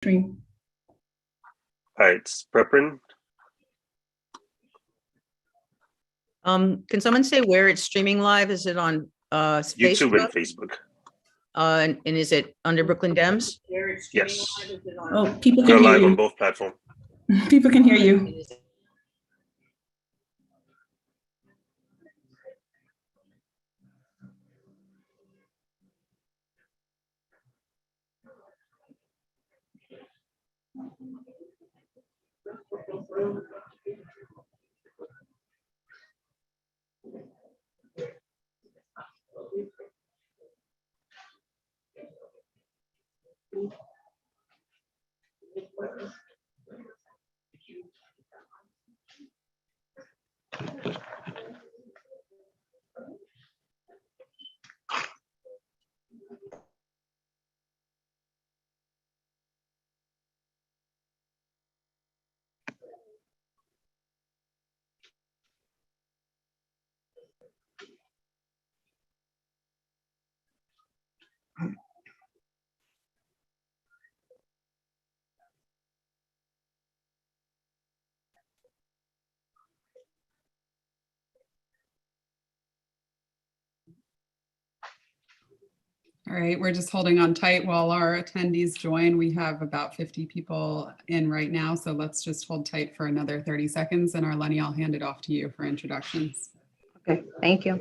stream. All right, it's prepping. Can someone say where it's streaming live? Is it on YouTube Facebook? and Facebook. And is it under Brooklyn Dems? Yes. Oh, people We're can hear live on you. both platforms. People can hear you. All right, we're just holding on tight while our attendees join. We have about 50 people in right now, so let's just hold tight for another 30 seconds. And Arlene, I'll hand it off to you for introductions. Okay, thank you.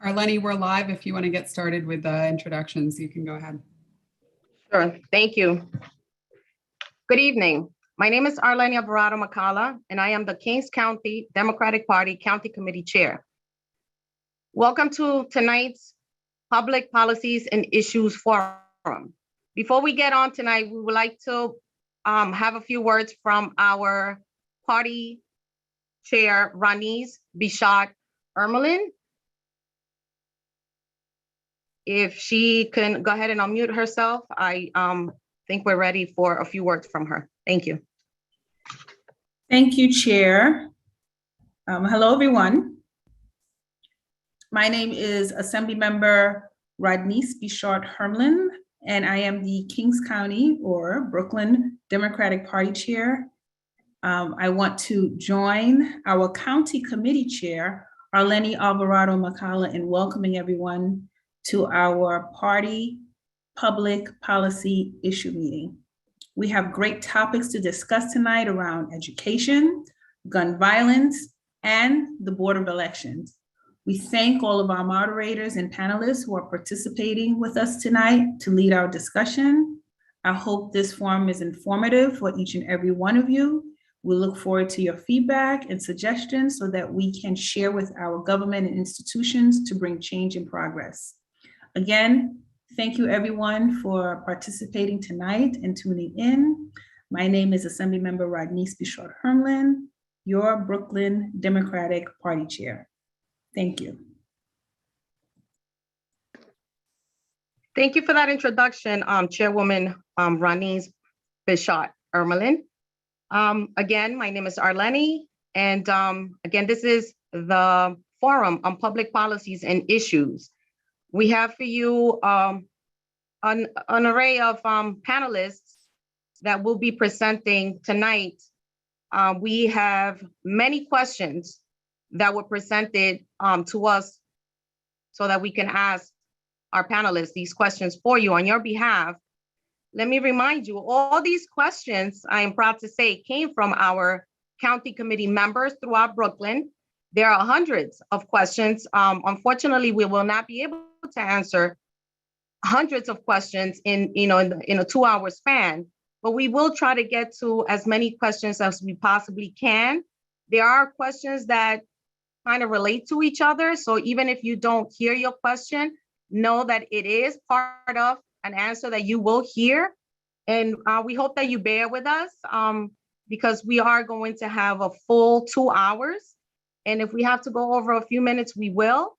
Arlene, we're live. If you want to get started with the introductions, you can go ahead. Sure, thank you. Good evening. My name is Arlene Alvarado Macala, and I am the Kings County Democratic Party County Committee Chair. Welcome to tonight's Public Policies and Issues Forum. Before we get on tonight, we would like to have a few words from our party chair, Ranice Bichot-Ermelin. If she can go ahead and unmute herself, I think we're ready for a few words from her. Thank you. Thank you, Chair. Hello, everyone. My name is Assemblymember Rodnice Bichot-Ermelin, and I am the Kings County or Brooklyn Democratic Party Chair. I want to join our County Committee Chair, Arlene Alvarado Macala, in welcoming everyone to our party public policy issue meeting. We have great topics to discuss tonight around education, gun violence, and the Board of Elections. We thank all of our moderators and panelists who are participating with us tonight to lead our discussion. I hope this forum is informative for each and every one of you. We look forward to your feedback and suggestions so that we can share with our government and institutions to bring change and progress. Again, thank you everyone for participating tonight and tuning in. My name is Assemblymember Rodnice Bichot-Ermelin. your Brooklyn Democratic Party Chair. Thank you. Thank you for that introduction, Chairwoman Ranise Bishart-Ermelin. Again, my name is Arlene, and again, this is the Forum on Public Policies and Issues. We have for you an array of panelists that will be presenting tonight. We have many questions that were presented to us so that we can ask our panelists these questions for you on your behalf. Let me remind you, all these questions, I am proud to say, came from our county committee members throughout Brooklyn. There are hundreds of questions. Unfortunately, we will not be able to answer hundreds of questions in a 2-hour span, but we will try to get to as many questions as we possibly can. There are questions that kind of relate to each other. So even if you don't hear your question, know that it is part of an answer that you will hear. And we hope that you bear with us because we are going to have a full 2 hours. And if we have to go over a few minutes, we will.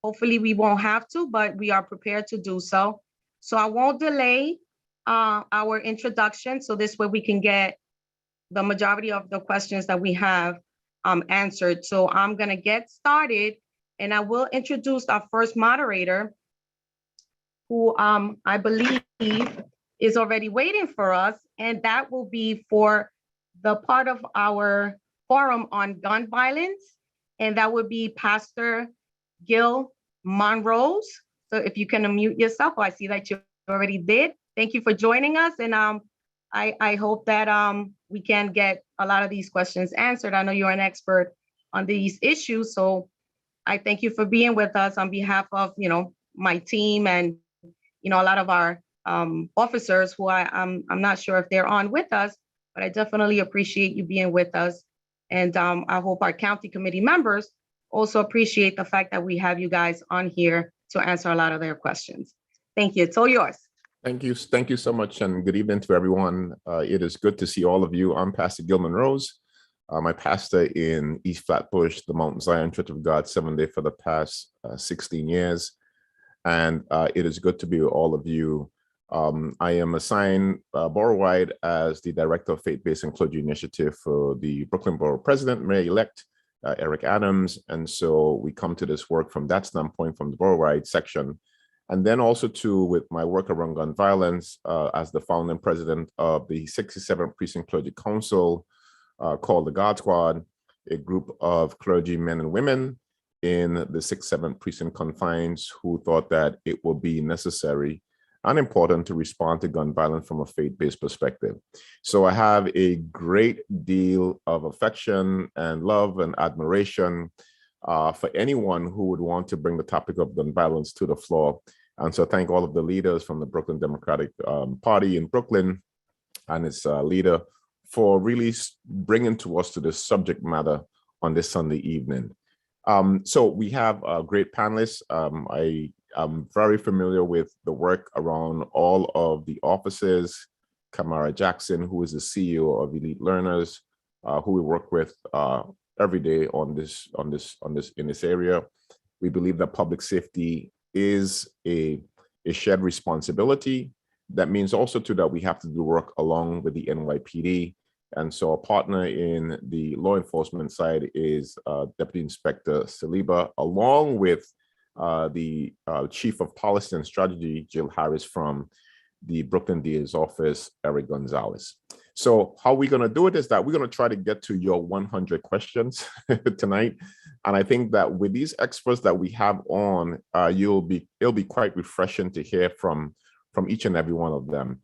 Hopefully we won't have to, but we are prepared to do so. So I won't delay our introduction. So this way we can get the majority of the questions that we have answered. So I'm gonna get started and I will introduce our first moderator, who I believe is already waiting for us, and that will be for the part of our forum on gun violence, and that would be Pastor Gil Monrose. So if you can unmute yourself, I see that you already did. Thank you for joining us, and I hope that we can get a lot of these questions answered. I know you're an expert on these issues, so I thank you for being with us on behalf of my team and a lot of our officers who I'm not sure if they're on with us, but I definitely appreciate you being with us. And I hope our county committee members also appreciate the fact that we have you guys on here to answer a lot of their questions. Thank you. It's all yours. Thank you. Thank you so much. And good evening to everyone. It is good to see all of you. I'm Pastor Gilman Rose. I pastor in East Flatbush, the Mount Zion Church of God, Seventh-day for the past 16 years. And it is good to be with all of you. I am assigned borough-wide as the Director of Faith-Based and Clergy Initiative for the Brooklyn Borough President, Mayor-elect Eric Adams. And so we come to this work from that standpoint, from the borough-wide section. And then also too, with my work around gun violence as the founding president of the 67th Precinct Clergy Council, called the God Squad, a group of clergy men and women in the 67th Precinct confines who thought that it would be necessary and important to respond to gun violence from a faith-based perspective. So I have a great deal of affection and love and admiration for anyone who would want to bring the topic of gun violence to the floor. And so thank all of the leaders from the Brooklyn Democratic Party in Brooklyn and its leader for really bringing to us to this subject matter on this Sunday evening. So we have great panelists. I am very familiar with the work around all of the offices. Kamara Jackson, who is the CEO of Elite Learners, who we work with every day in this area. We believe that public safety is a shared responsibility. That means also too that we have to do work along with the NYPD. And so a partner in the law enforcement side is Deputy Inspector Saliba, along with the Chief of Policy and Strategy, Jill Harris, from the Brooklyn DA's office, Eric Gonzalez. So how we're going to do it is that we're going to try to get to your 100 questions tonight. And I think that with these experts that we have on, it'll be quite refreshing to hear from each and every one of them.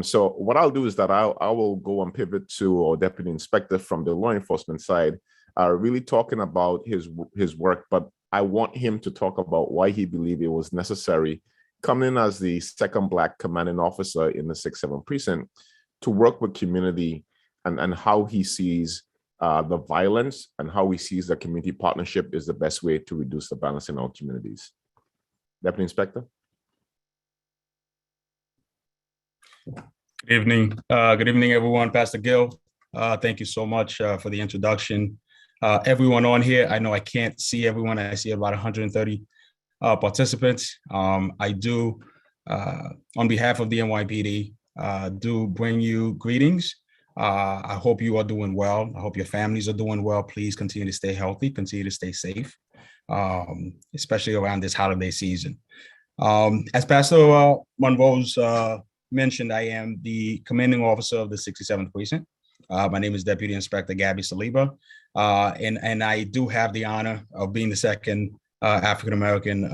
So what I'll do is that I will go and pivot to our Deputy Inspector from the law enforcement side, really talking about his work, but I want him to talk about why he believed it was necessary, coming in as the second Black commanding officer in the 6-7 precinct, to work with community and how he sees the violence and how he sees that community partnership is the best way to reduce the violence in our communities. Deputy Inspector. Good evening. Good evening, everyone. Pastor Gil, Thank you so much for the introduction. Everyone on here, I know I can't see everyone. I see about 130 participants. I do, on behalf of the NYPD, do bring you greetings. I hope you are doing well. I hope your families are doing well. Please continue to stay healthy, continue to stay safe, especially around this holiday season. As Pastor Monroe's mentioned, I am the commanding officer of the 67th Precinct. My name is Deputy Inspector Gabby Saliba, and I do have the honor of being the second African-American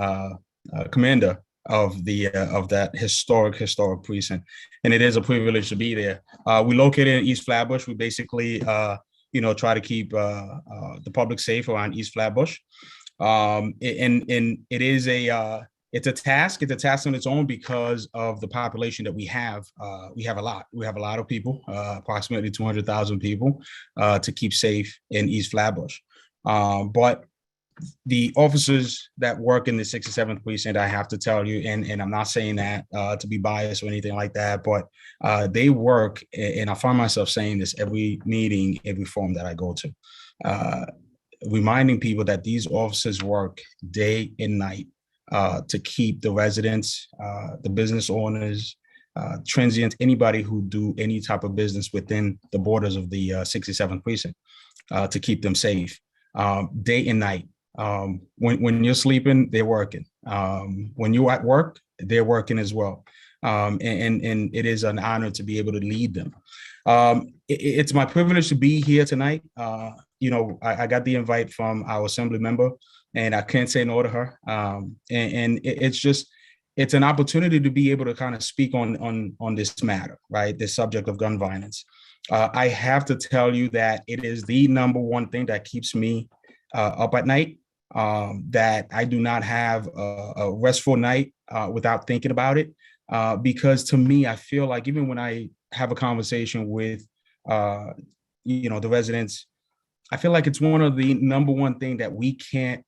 commander of that historic precinct, and it is a privilege to be there. We located in East Flatbush. We basically, try to keep the public safe around East Flatbush, and it is it's a task. It's a task on its own because of the population that we have. We have a lot of people, approximately 200,000 people, to keep safe in East Flatbush. But the officers that work in the 67th Precinct, I have to tell you, and I'm not saying that to be biased or anything like that, but they work, and I find myself saying this every meeting, every forum that I go to, reminding people that these officers work day and night to keep the residents, the business owners, transients, anybody who do any type of business within the borders of the 67th Precinct, to keep them safe, day and night. When you're sleeping, they're working. When you're at work, they're working as well. And it is an honor to be able to lead them. It's my privilege to be here tonight. I got the invite from our assembly member, and I can't say no to her. It's an opportunity to be able to kind of speak on this matter, right? This subject of gun violence. I have to tell you that it is the number one thing that keeps me up at night, that I do not have a restful night without thinking about it. Because to me, I feel like even when I have a conversation with, the residents, I feel like it's one of the number one thing that we can't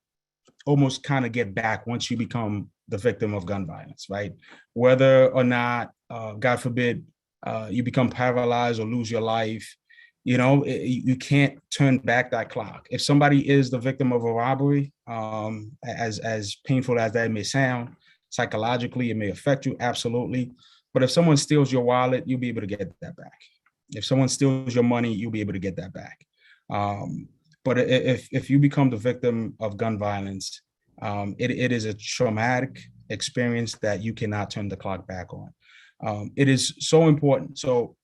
almost kind of get back once you become the victim of gun violence, right? Whether or not, God forbid, you become paralyzed or lose your life, you can't turn back that clock. If somebody is the victim of a robbery, as painful as that may sound, psychologically, it may affect you, absolutely. But if someone steals your wallet, you'll be able to get that back. If someone steals your money, you'll be able to get that back. But if you become the victim of gun violence, it is a traumatic experience that you cannot turn the clock back on. It is so important. So,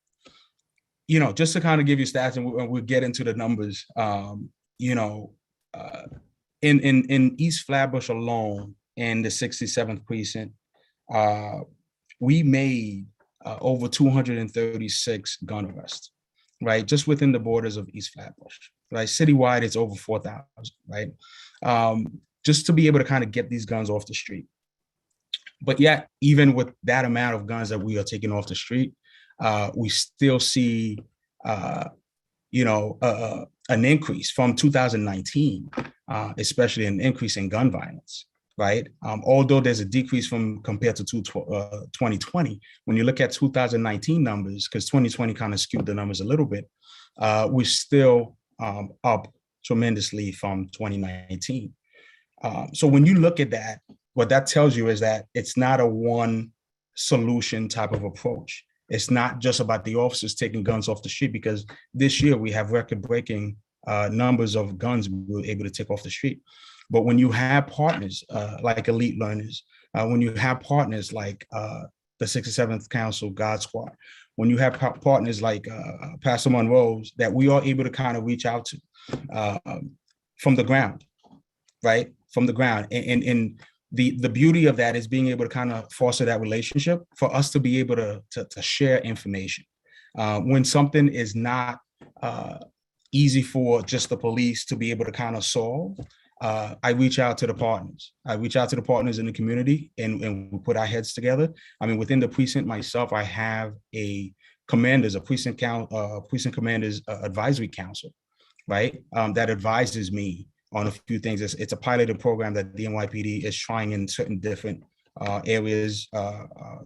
just to kind of give you stats, and we'll get into the numbers, in East Flatbush alone, in the 67th Precinct, we made over 236 gun arrests, right? Just within the borders of East Flatbush, right? Citywide, it's over 4,000, right? Just to be able to kind of get these guns off the street. But yet, even with that amount of guns that we are taking off the street, we still see, an increase from 2019, especially an increase in gun violence, right? Although there's a decrease compared to 2020, when you look at 2019 numbers, because 2020 kind of skewed the numbers a little bit, we're still up tremendously from 2019. So when you look at that, what that tells you is that it's not a one solution type of approach. It's not just about the officers taking guns off the street, because this year we have record-breaking numbers of guns we were able to take off the street. But when you have partners like Elite Learners, when you have partners like the 67th Council God Squad, when you have partners like Pastor Monroe's, that we are able to kind of reach out to from the ground, right? From the ground. And the beauty of that is being able to kind of foster that relationship for us to be able to share information. When something is not easy for just the police to be able to kind of solve, I reach out to the partners. I reach out to the partners in the community, and we put our heads together. I mean, within the precinct myself, I have a precinct commanders advisory council, right? That advises me on a few things. It's a piloted program that the NYPD is trying in certain different areas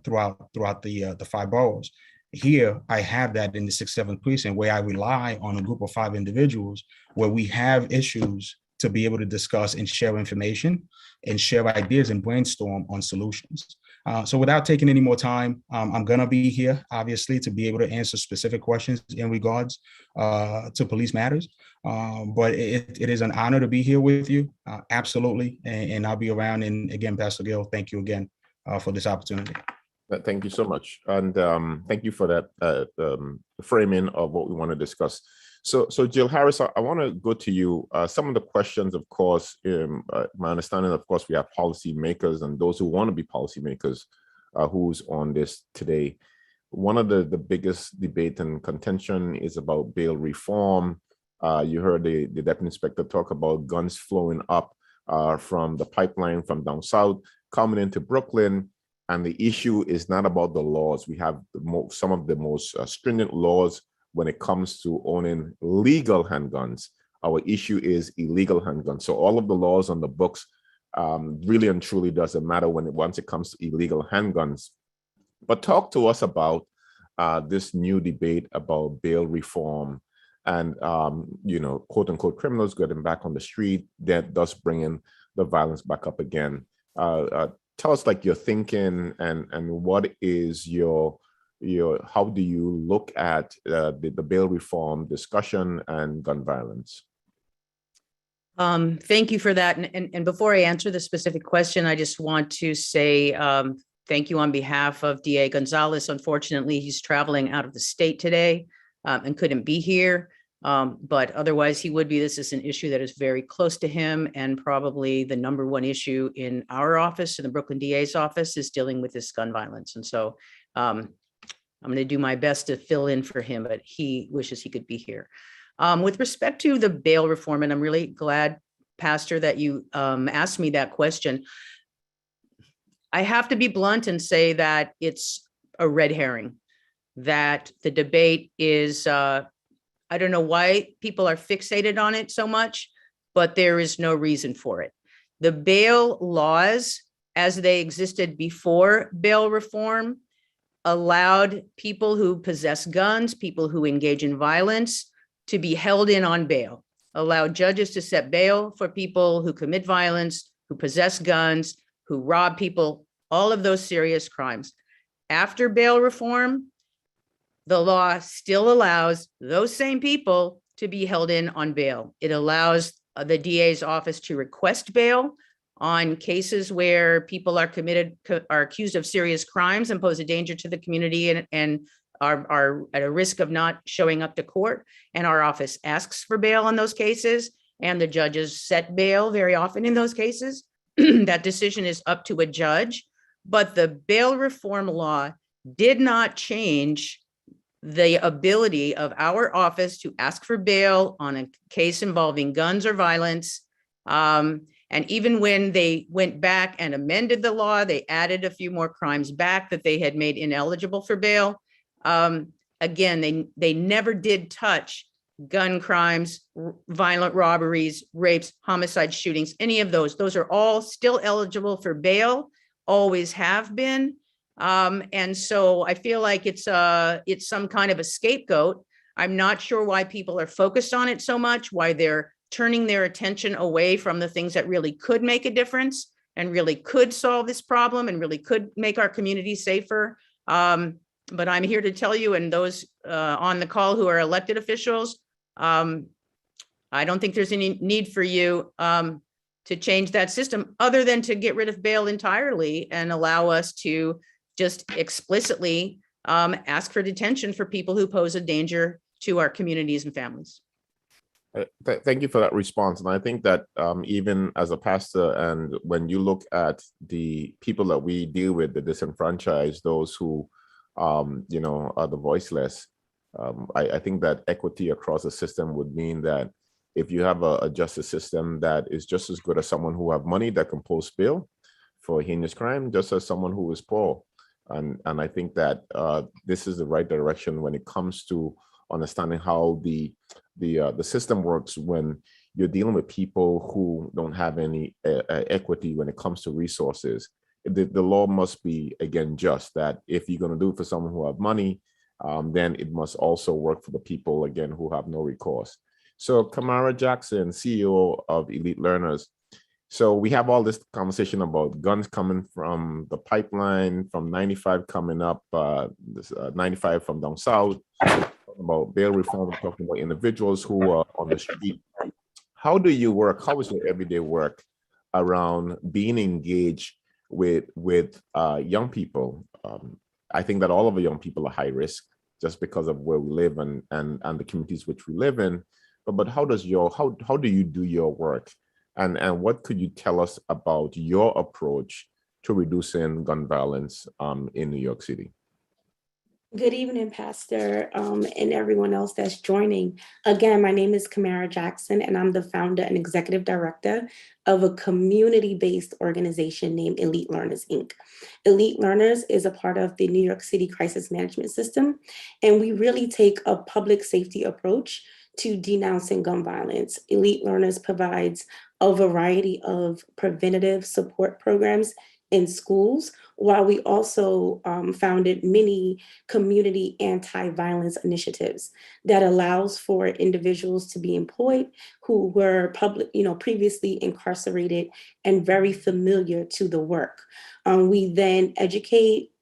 throughout the 5 boroughs. Here, I have that in the 6th, 7th precinct, where I rely on a group of 5 individuals where we have issues to be able to discuss and share information and share ideas and brainstorm on solutions. So without taking any more time, I'm going to be here, obviously, to be able to answer specific questions in regards to police matters. But it is an honor to be here with you. Absolutely. And I'll be around. And again, Pastor Gill, thank you again for this opportunity. Thank you so much. And thank you for that framing of what we want to discuss. So Jill Harris, I want to go to you. Some of the questions, of course, my understanding, of course, we have policymakers and those who want to be policymakers who's on this today. One of the biggest debate and contention is about bail reform. You heard the Deputy Inspector talk about guns flowing up from the pipeline from down south, coming into Brooklyn. And the issue is not about the laws. We have some of the most stringent laws when it comes to owning legal handguns. Our issue is illegal handguns. So all of the laws on the books really and truly doesn't matter once it comes to illegal handguns. But talk to us about this new debate about bail reform and, quote unquote, criminals getting back on the street, that thus bringing the violence back up again. Tell us like your thinking and what is your how do you look at the bail reform discussion and gun violence? Thank you for that. And before I answer the specific question, I just want to say thank you on behalf of DA Gonzalez. Unfortunately, he's traveling out of the state today and couldn't be here. But otherwise, he would be. This is an issue that is very close to him, and probably the #1 issue in our office, in the Brooklyn DA's office, is dealing with this gun violence. And so I'm going to do my best to fill in for him, but he wishes he could be here. With respect to the bail reform, and I'm really glad, Pastor, that you asked me that question. I have to be blunt and say that it's a red herring, that the debate is, I don't know why people are fixated on it so much, but there is no reason for it. The bail laws, as they existed before bail reform, allowed people who possess guns, people who engage in violence, to be held in on bail, allowed judges to set bail for people who commit violence, who possess guns, who rob people, all of those serious crimes. After bail reform, the law still allows those same people to be held in on bail. It allows the DA's office to request bail on cases where people are accused of serious crimes and pose a danger to the community and are at a risk of not showing up to court. And our office asks for bail on those cases, and the judges set bail very often in those cases. That decision is up to a judge, but the bail reform law did not change the ability of our office to ask for bail on a case involving guns or violence. And even when they went back and amended the law, they added a few more crimes back that they had made ineligible for bail. Again, they never did touch gun crimes, violent robberies, rapes, homicide, shootings, any of those. Those are all still eligible for bail, always have been. And so I feel like it's some kind of a scapegoat. I'm not sure why people are focused on it so much, why they're turning their attention away from the things that really could make a difference and really could solve this problem and really could make our community safer. But I'm here to tell you, and those on the call who are elected officials, I don't think there's any need for you to change that system other than to get rid of bail entirely and allow us to just explicitly ask for detention for people who pose a danger to our communities and families. Thank you for that response. And I think that even as a pastor, and when you look at the people that we deal with, the disenfranchised, those who, are the voiceless, I think that equity across the system would mean that if you have a justice system that is just as good as someone who have money that can post bail for heinous crime, just as someone who is poor. And I think that this is the right direction when it comes to understanding how the system works when you're dealing with people who don't have any equity when it comes to resources. The law must be, again, just that if you're going to do it for someone who have money then it must also work for the people, again, who have no recourse. So Kamara Jackson, CEO of Elite Learners. So we have all this conversation about guns coming from the pipeline, from 95 coming up, 95 from down south, about bail reform, talking about individuals who are on the street. How do you work? How is your everyday work around being engaged with young people? I think that all of the young people are high risk just because of where we live and the communities which we live in. But how do you do your work? And what could you tell us about your approach to reducing gun violence in New York City? Good evening, Pastor, and everyone else that's joining. Again, my name is Kamara Jackson, and I'm the founder and executive director of a community-based organization named Elite Learners, Inc. Elite Learners is a part of the New York City Crisis Management System, and we really take a public safety approach to denouncing gun violence. Elite Learners provides a variety of preventative support programs in schools, while we also founded many community anti-violence initiatives that allows for individuals to be employed who were previously incarcerated and very familiar to the work. We then educate,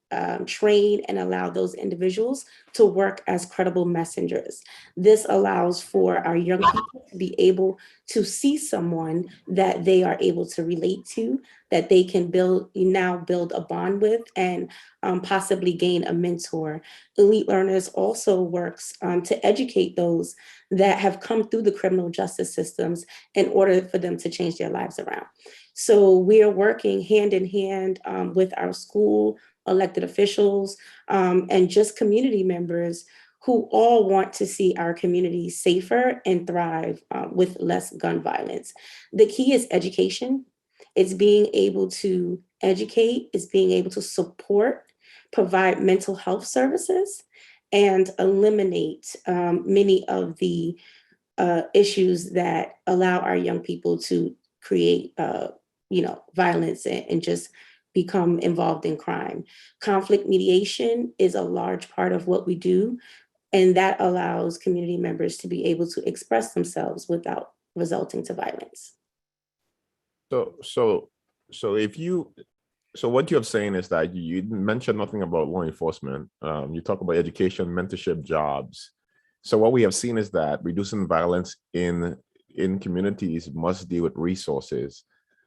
train, and allow those individuals to work as credible messengers. This allows for our young people to be able to see someone that they are able to relate to, that they can build a bond with, and possibly gain a mentor. Elite Learners also works to educate those that have come through the criminal justice systems in order for them to change their lives around. So we are working hand in hand with our school, elected officials, and just community members who all want to see our community safer and thrive with less gun violence. The key is education. It's being able to educate, it's being able to support, provide mental health services, and eliminate many of the issues that allow our young people to create violence and just become involved in crime. Conflict mediation is a large part of what we do, and that allows community members to be able to express themselves without resulting to violence. So what you're saying is that you mentioned nothing about law enforcement. You talk about education, mentorship, jobs. So what we have seen is that reducing violence in communities must deal with resources.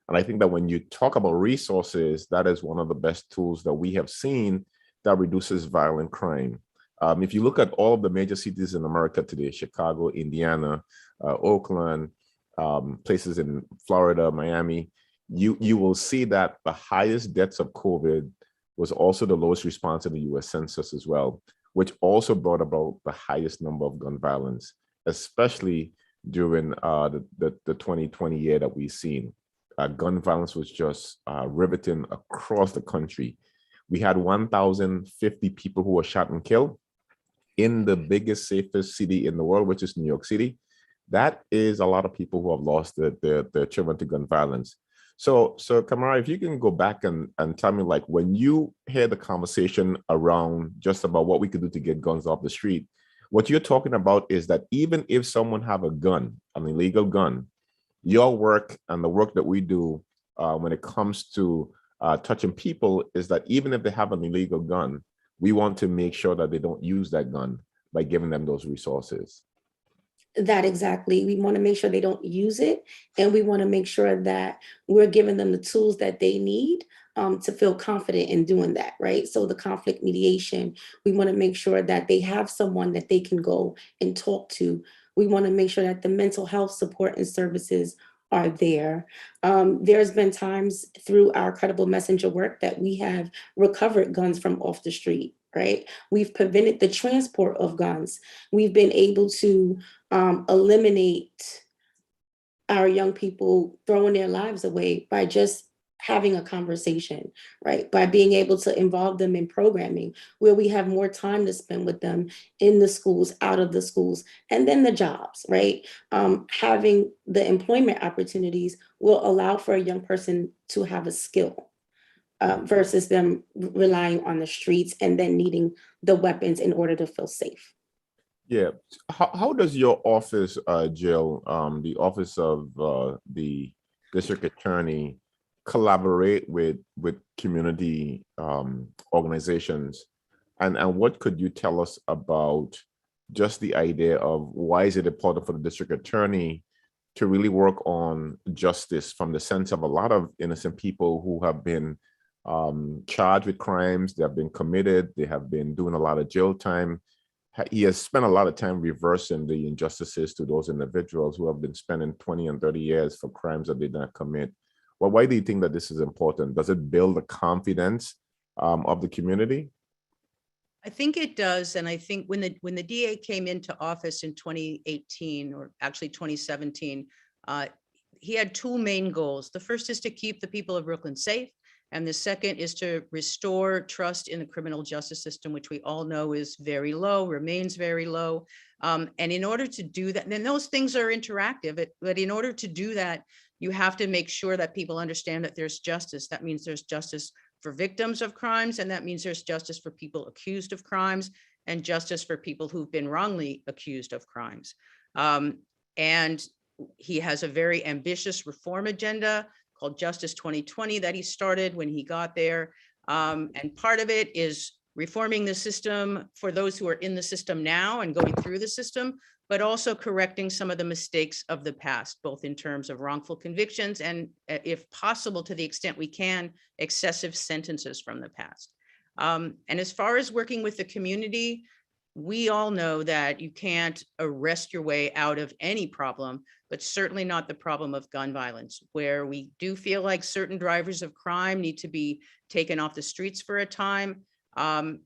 And I think that when you talk about resources, that is one of the best tools that we have seen that reduces violent crime. If you look at all of the major cities in America today, Chicago, Indiana, Oakland, places in Florida, Miami, you will see that the highest deaths of COVID was also the lowest response in the US Census as well, which also brought about the highest number of gun violence, especially during the 2020 year that we've seen. Gun violence was just riveting across the country. We had 1,050 people who were shot and killed in the biggest, safest city in the world, which is New York City. That is a lot of people who have lost their children to gun violence. So Kamara, if you can go back and tell me, like, when you hear the conversation around just about what we could do to get guns off the street, what you're talking about is that even if someone have a gun, an illegal gun, your work and the work that we do when it comes to touching people is that even if they have an illegal gun, we want to make sure that they don't use that gun by giving them those resources. That exactly. We want to make sure they don't use it, and we want to make sure that we're giving them the tools that they need to feel confident in doing that, right? So the conflict mediation, we want to make sure that they have someone that they can go and talk to. We want to make sure that the mental health support and services are there. There's been times through our credible messenger work that we have recovered guns from off the street, right? We've prevented the transport of guns. We've been able to eliminate our young people throwing their lives away by just having a conversation, right? By being able to involve them in programming where we have more time to spend with them in the schools, out of the schools, and then the jobs, right? Having the employment opportunities will allow for a young person to have a skill. versus them relying on the streets and then needing the weapons in order to feel safe. Yeah. How does your office, Jill, the office of the district attorney, collaborate with community organizations? And what could you tell us about just the idea of why is it important for the district attorney to really work on justice from the sense of a lot of innocent people who have been charged with crimes, they have been committed, they have been doing a lot of jail time. He has spent a lot of time reversing the injustices to those individuals who have been spending 20 and 30 years for crimes that they did not commit. Well, why do you think that this is important? Does it build the confidence of the community? I think it does. And I think when the DA came into office in 2018, or actually 2017, he had two main goals. The first is to keep the people of Brooklyn safe. And the second is to restore trust in the criminal justice system, which we all know is very low, remains very low. And in order to do that, then those things are interactive, but in order to do that, you have to make sure that people understand that there's justice. That means there's justice for victims of crimes, and that means there's justice for people accused of crimes, and justice for people who've been wrongly accused of crimes. And he has a very ambitious reform agenda called Justice 2020 that he started when he got there. And part of it is reforming the system for those who are in the system now and going through the system, but also correcting some of the mistakes of the past, both in terms of wrongful convictions and, if possible, to the extent we can, excessive sentences from the past. And as far as working with the community, we all know that you can't arrest your way out of any problem, but certainly not the problem of gun violence, where we do feel like certain drivers of crime need to be taken off the streets for a time.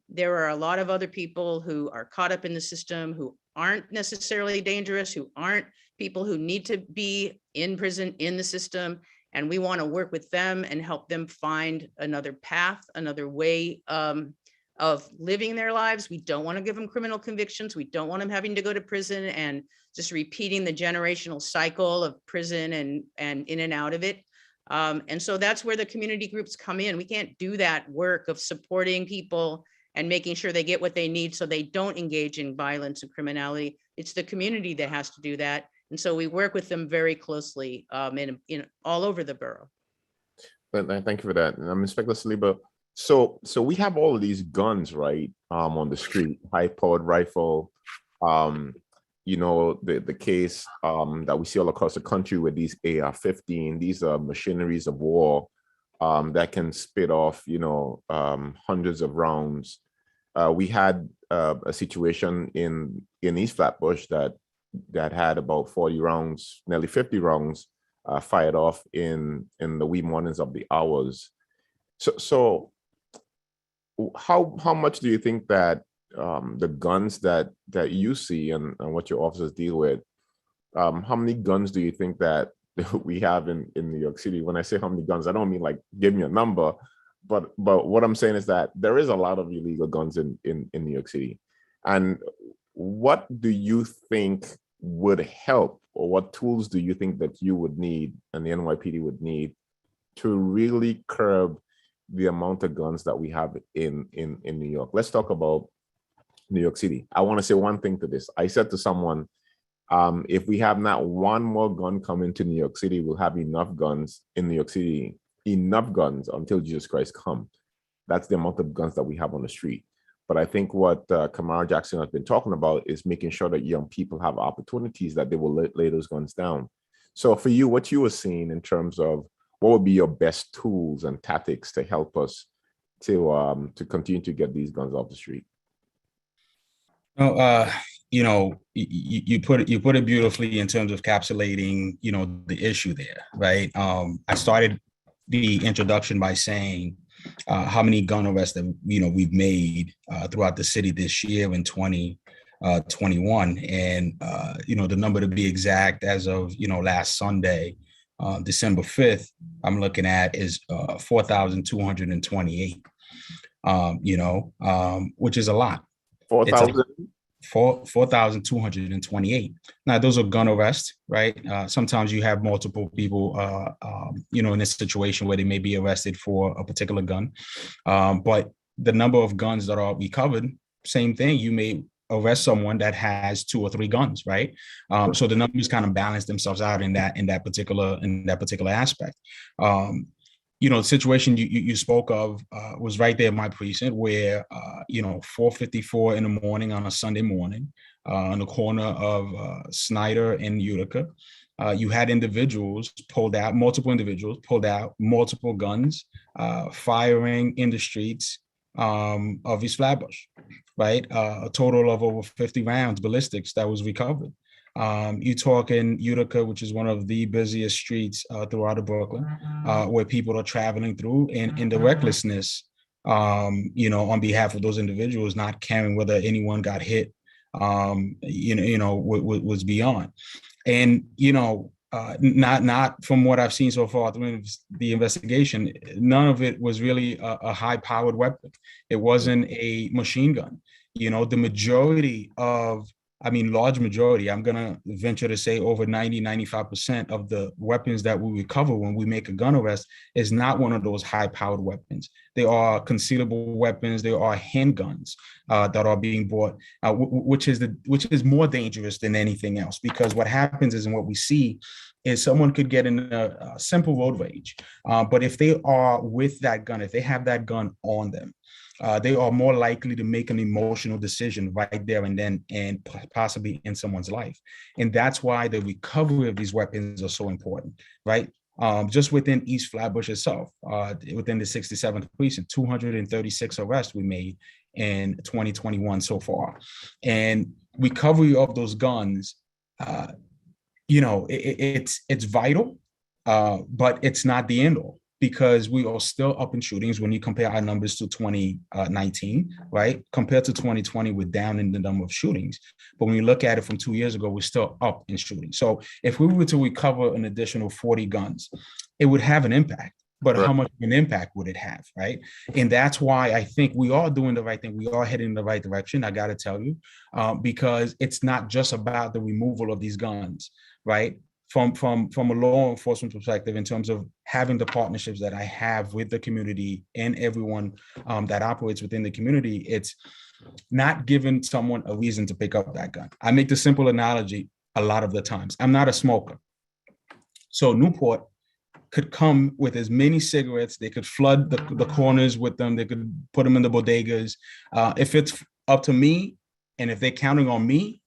There are a lot of other people who are caught up in the system who aren't necessarily dangerous, who aren't people who need to be in prison in the system. And we want to work with them and help them find another path, another way of living their lives. We don't want to give them criminal convictions. We don't want them having to go to prison and just repeating the generational cycle of prison and in and out of it. And so that's where the community groups come in. We can't do that work of supporting people and making sure they get what they need so they don't engage in violence and criminality. It's the community that has to do that. And so we work with them very closely in all over the borough. Thank you for that. Inspector Saliba, so we have all of these guns, right, on the street, high-powered rifle, you know, the case that we see all across the country with these AR-15, these are machineries of war that can spit off, you know, hundreds of rounds. We had a situation in East Flatbush that had about 40 rounds, nearly 50 rounds fired off in the wee mornings of the hours. So how much do you think that the guns that you see and what your officers deal with, how many guns do you think that we have in New York City? When I say how many guns, I don't mean like give me a number, but what I'm saying is that there is a lot of illegal guns in New York City. And what do you think would help, or what tools do you think that you would need and the NYPD would need to really curb the amount of guns that we have in New York? Let's talk about New York City. I want to say one thing to this. I said to someone, if we have not one more gun coming to New York City, we'll have enough guns in New York City, enough guns until Jesus Christ comes. That's the amount of guns that we have on the street. But I think what Kamara Jackson has been talking about is making sure that young people have opportunities that they will lay those guns down. So for you, what you were seeing in terms of what would be your best tools and tactics to help us to continue to get these guns off the street? You know, you put it beautifully in terms of encapsulating, you know, the issue there, right? I started the introduction by saying how many gun arrests that, you know, we've made throughout the city this year in 2021. And, you know, the number to be exact as of, you know, last Sunday, December 5th, I'm looking at is 4,228, you know, which is a lot. 4,000? 4,228. Now, those are gun arrests, right? Sometimes you have multiple people, in a situation where they may be arrested for a particular gun. But the number of guns that are recovered, same thing. You may arrest someone that has 2 or 3 guns, right? So the numbers kind of balance themselves out in that particular aspect. The situation you spoke of was right there in my precinct where, 4:54 in the morning on a Sunday morning on the corner of Snyder and Utica, you had multiple individuals pulled out multiple guns, firing in the streets of East Flatbush, right? A total of over 50 rounds, ballistics, that was recovered. You talk in Utica, which is one of the busiest streets throughout Brooklyn, where people are traveling through, and the recklessness, on behalf of those individuals, not caring whether anyone got hit, was beyond. And, not from what I've seen so far through the investigation, none of it was really a high-powered weapon. It wasn't a machine gun. The majority of, large majority, I'm going to venture to say over 90-95% of the weapons that we recover when we make a gun arrest is not one of those high-powered weapons. They are concealable weapons. They are handguns that are being bought, which is more dangerous than anything else, because what happens is, and what we see is, someone could get in a simple road rage, but if they are with that gun, if they have that gun on them, they are more likely to make an emotional decision right there and then, and possibly in someone's life. And that's why the recovery of these weapons are so important, right? Just within East Flatbush itself, within the 67th precinct, 236 arrests we made in 2021 so far. And recovery of those guns, it's vital, but it's not the end all, because we are still up in shootings when you compare our numbers to 2019, right? Compared to 2020, we're down in the number of shootings. But when you look at it from 2 years ago, we're still up in shootings. So if we were to recover an additional 40 guns, it would have an impact. But how much of an impact would it have, right? And that's why I think we are doing the right thing. We are heading in the right direction, I got to tell you, because it's not just about the removal of these guns, right? From a law enforcement perspective, in terms of having the partnerships that I have with the community and everyone that operates within the community, it's not giving someone a reason to pick up that gun. I make the simple analogy a lot of the times. I'm not a smoker. So Newport could come with as many cigarettes, they could flood the corners with them, they could put them in the bodegas. If it's up to me, and if they're counting on me,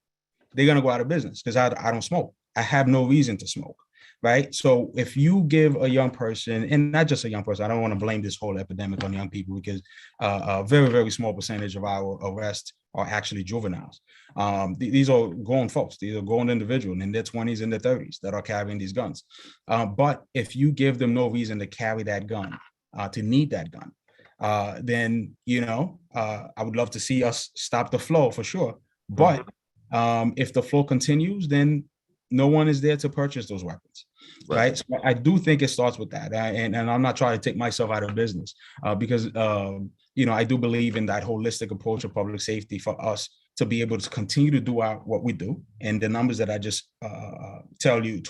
they're gonna go out of business, because I don't smoke. I have no reason to smoke, right? So if you give a young person, and not just a young person, I don't want to blame this whole epidemic on young people, because a very, very small percentage of our arrests are actually juveniles. These are grown folks. These are grown individuals in their 20s and their 30s that are carrying these guns. But if you give them no reason to carry that gun, to need that gun, then, I would love to see us stop the flow for sure. But if the flow continues, then no one is there to purchase those weapons, right? So I do think it starts with that. And I'm not trying to take myself out of business, because, I do believe in that holistic approach of public safety for us to be able to continue to do what we do. And the numbers that I just told you,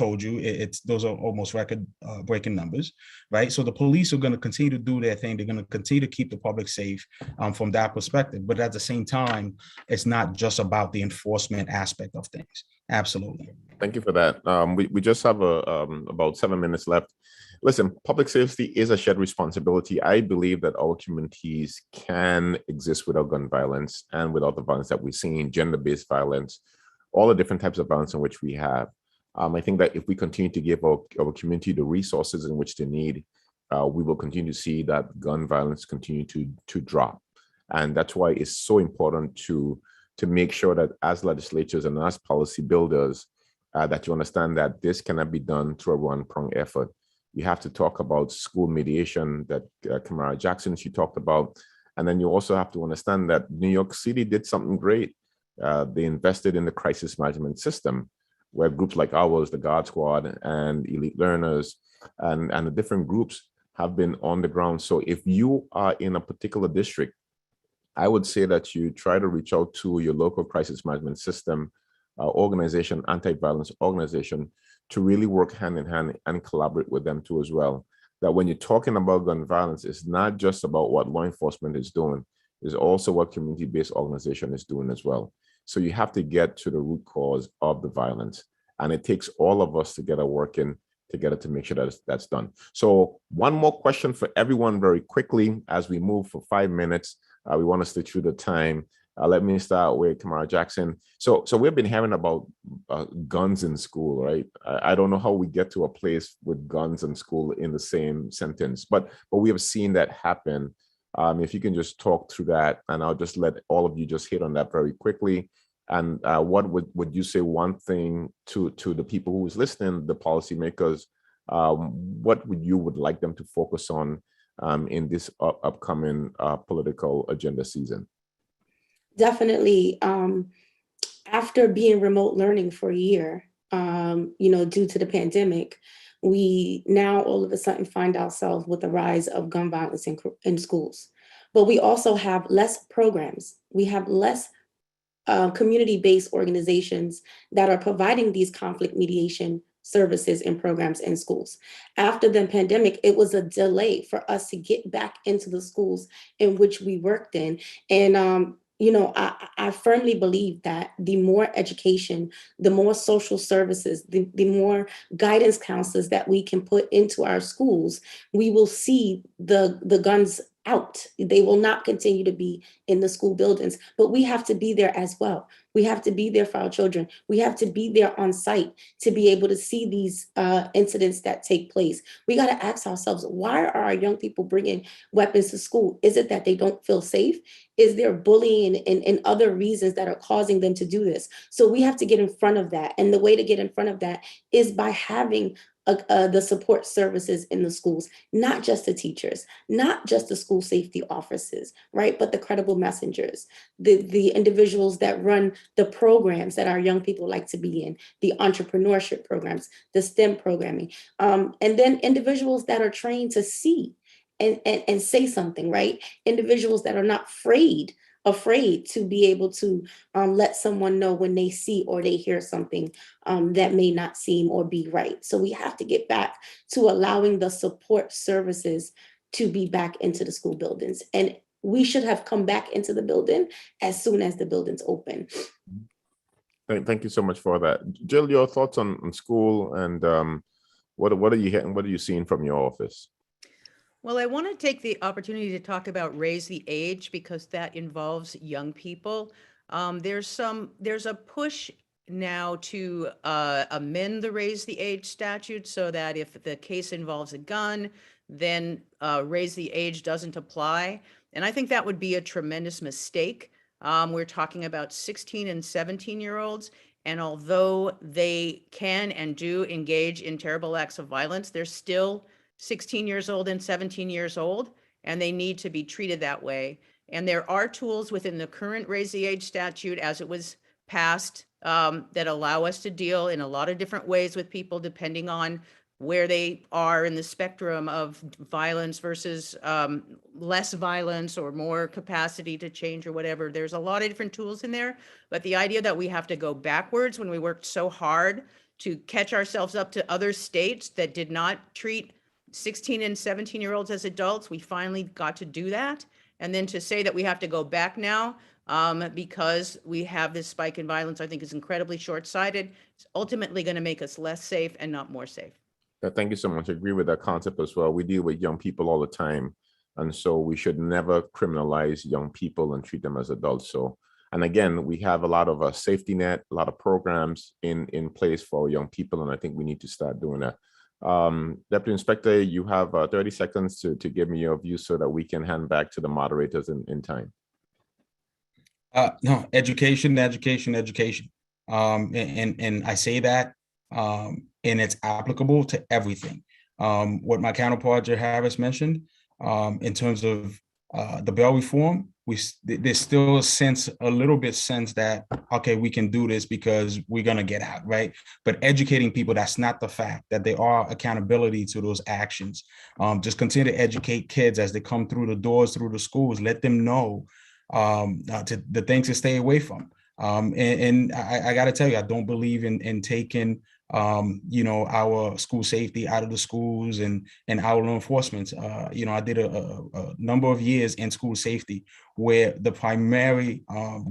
those are almost record-breaking numbers, right? So the police are going to continue to do their thing. They're going to continue to keep the public safe from that perspective. But at the same time, it's not just about the enforcement aspect of things. Absolutely. Thank you for that. We just have about 7 minutes left. Listen, public safety is a shared responsibility. I believe that our communities can exist without gun violence and without the violence that we're seeing, gender-based violence, all the different types of violence in which we have. I think that if we continue to give our community the resources in which they need, we will continue to see that gun violence continue to drop. And that's why it's so important to make sure that as legislators and as policy builders, that you understand that this cannot be done through a one-pronged effort. You have to talk about school mediation that Kamara Jackson, she talked about. And then you also have to understand that New York City did something great. They invested in the crisis management system, where groups like ours, the God Squad and Elite Learners and the different groups have been on the ground. So if you are in a particular district I would say that you try to reach out to your local crisis management system, organization, anti-violence organization, to really work hand in hand and collaborate with them too as well. That when you're talking about gun violence, it's not just about what law enforcement is doing, it's also what community-based organization is doing as well. So you have to get to the root cause of the violence. And it takes all of us together working together to make sure that that's done. So one more question for everyone very quickly as we move for 5 minutes. We want to stay through the time. Let me start with Kamara Jackson. So we've been hearing about guns in school, right? I don't know how we get to a place with guns in school in the same sentence, but we have seen that happen. If you can just talk through that, and I'll just let all of you just hit on that very quickly. And what would you say one thing to the people who's listening, the policymakers, what would like them to focus on in this upcoming political agenda season? Definitely. After being remote learning for a year, due to the pandemic, we now all of a sudden find ourselves with the rise of gun violence in schools. But we also have less programs. We have less community-based organizations that are providing these conflict mediation services and programs in schools. After the pandemic, it was a delay for us to get back into the schools in which we worked in. And I firmly believe that the more education, the more social services, the more guidance counselors that we can put into our schools, we will see the guns out. They will not continue to be in the school buildings, but we have to be there as well. We have to be there for our children. We have to be there on site to be able to see these incidents that take place. We got to ask ourselves, why are our young people bringing weapons to school? Is it that they don't feel safe? Is there bullying and other reasons that are causing them to do this? So we have to get in front of that. And the way to get in front of that is by having the support services in the schools, not just the teachers, not just the school safety officers, right? But the credible messengers, the individuals that run the programs that our young people like to be in, the entrepreneurship programs, the STEM programming, and then individuals that are trained to see and say something, right? Individuals that are not afraid to be able to let someone know when they see or they hear something that may not seem or be right. So we have to get back to allowing the support services to be back into the school buildings. And we should have come back into the building as soon as the buildings open. Thank you so much for that. Jill, your thoughts on school and what are you seeing from your office? Well, I want to take the opportunity to talk about raise the age because that involves young people. There's a push now to amend the raise the age statute so that if the case involves a gun, then raise the age doesn't apply. And I think that would be a tremendous mistake. We're talking about 16 and 17-year-olds. And although they can and do engage in terrible acts of violence, they're still 16 years old and 17 years old, and they need to be treated that way. And there are tools within the current raise the age statute as it was passed that allow us to deal in a lot of different ways with people depending on where they are in the spectrum of violence versus less violence or more capacity to change or whatever. There's a lot of different tools in there, but the idea that we have to go backwards when we worked so hard to catch ourselves up to other states that did not treat 16 and 17-year-olds as adults, we finally got to do that. And then to say that we have to go back now because we have this spike in violence, I think is incredibly short-sighted. It's ultimately going to make us less safe and not more safe. Thank you so much. I agree with that concept as well. We deal with young people all the time. And so we should never criminalize young people and treat them as adults. So, and again, we have a lot of a safety net, a lot of programs in place for young people. And I think we need to start doing that. Deputy Inspector, you have 30 seconds to give me your view so that we can hand back to the moderators in time. No, education. And I say that, and it's applicable to everything. What my counterpart, Jay Harris, mentioned, in terms of the bail reform, there's still a little bit sense that, okay, we can do this because we're going to get out, right? But educating people, that's not the fact, that there are accountability to those actions. Just continue to educate kids as they come through the doors, through the schools, let them know the things to stay away from. And I got to tell you, I don't believe in taking our school safety out of the schools and our law enforcement. I did a number of years in school safety where the primary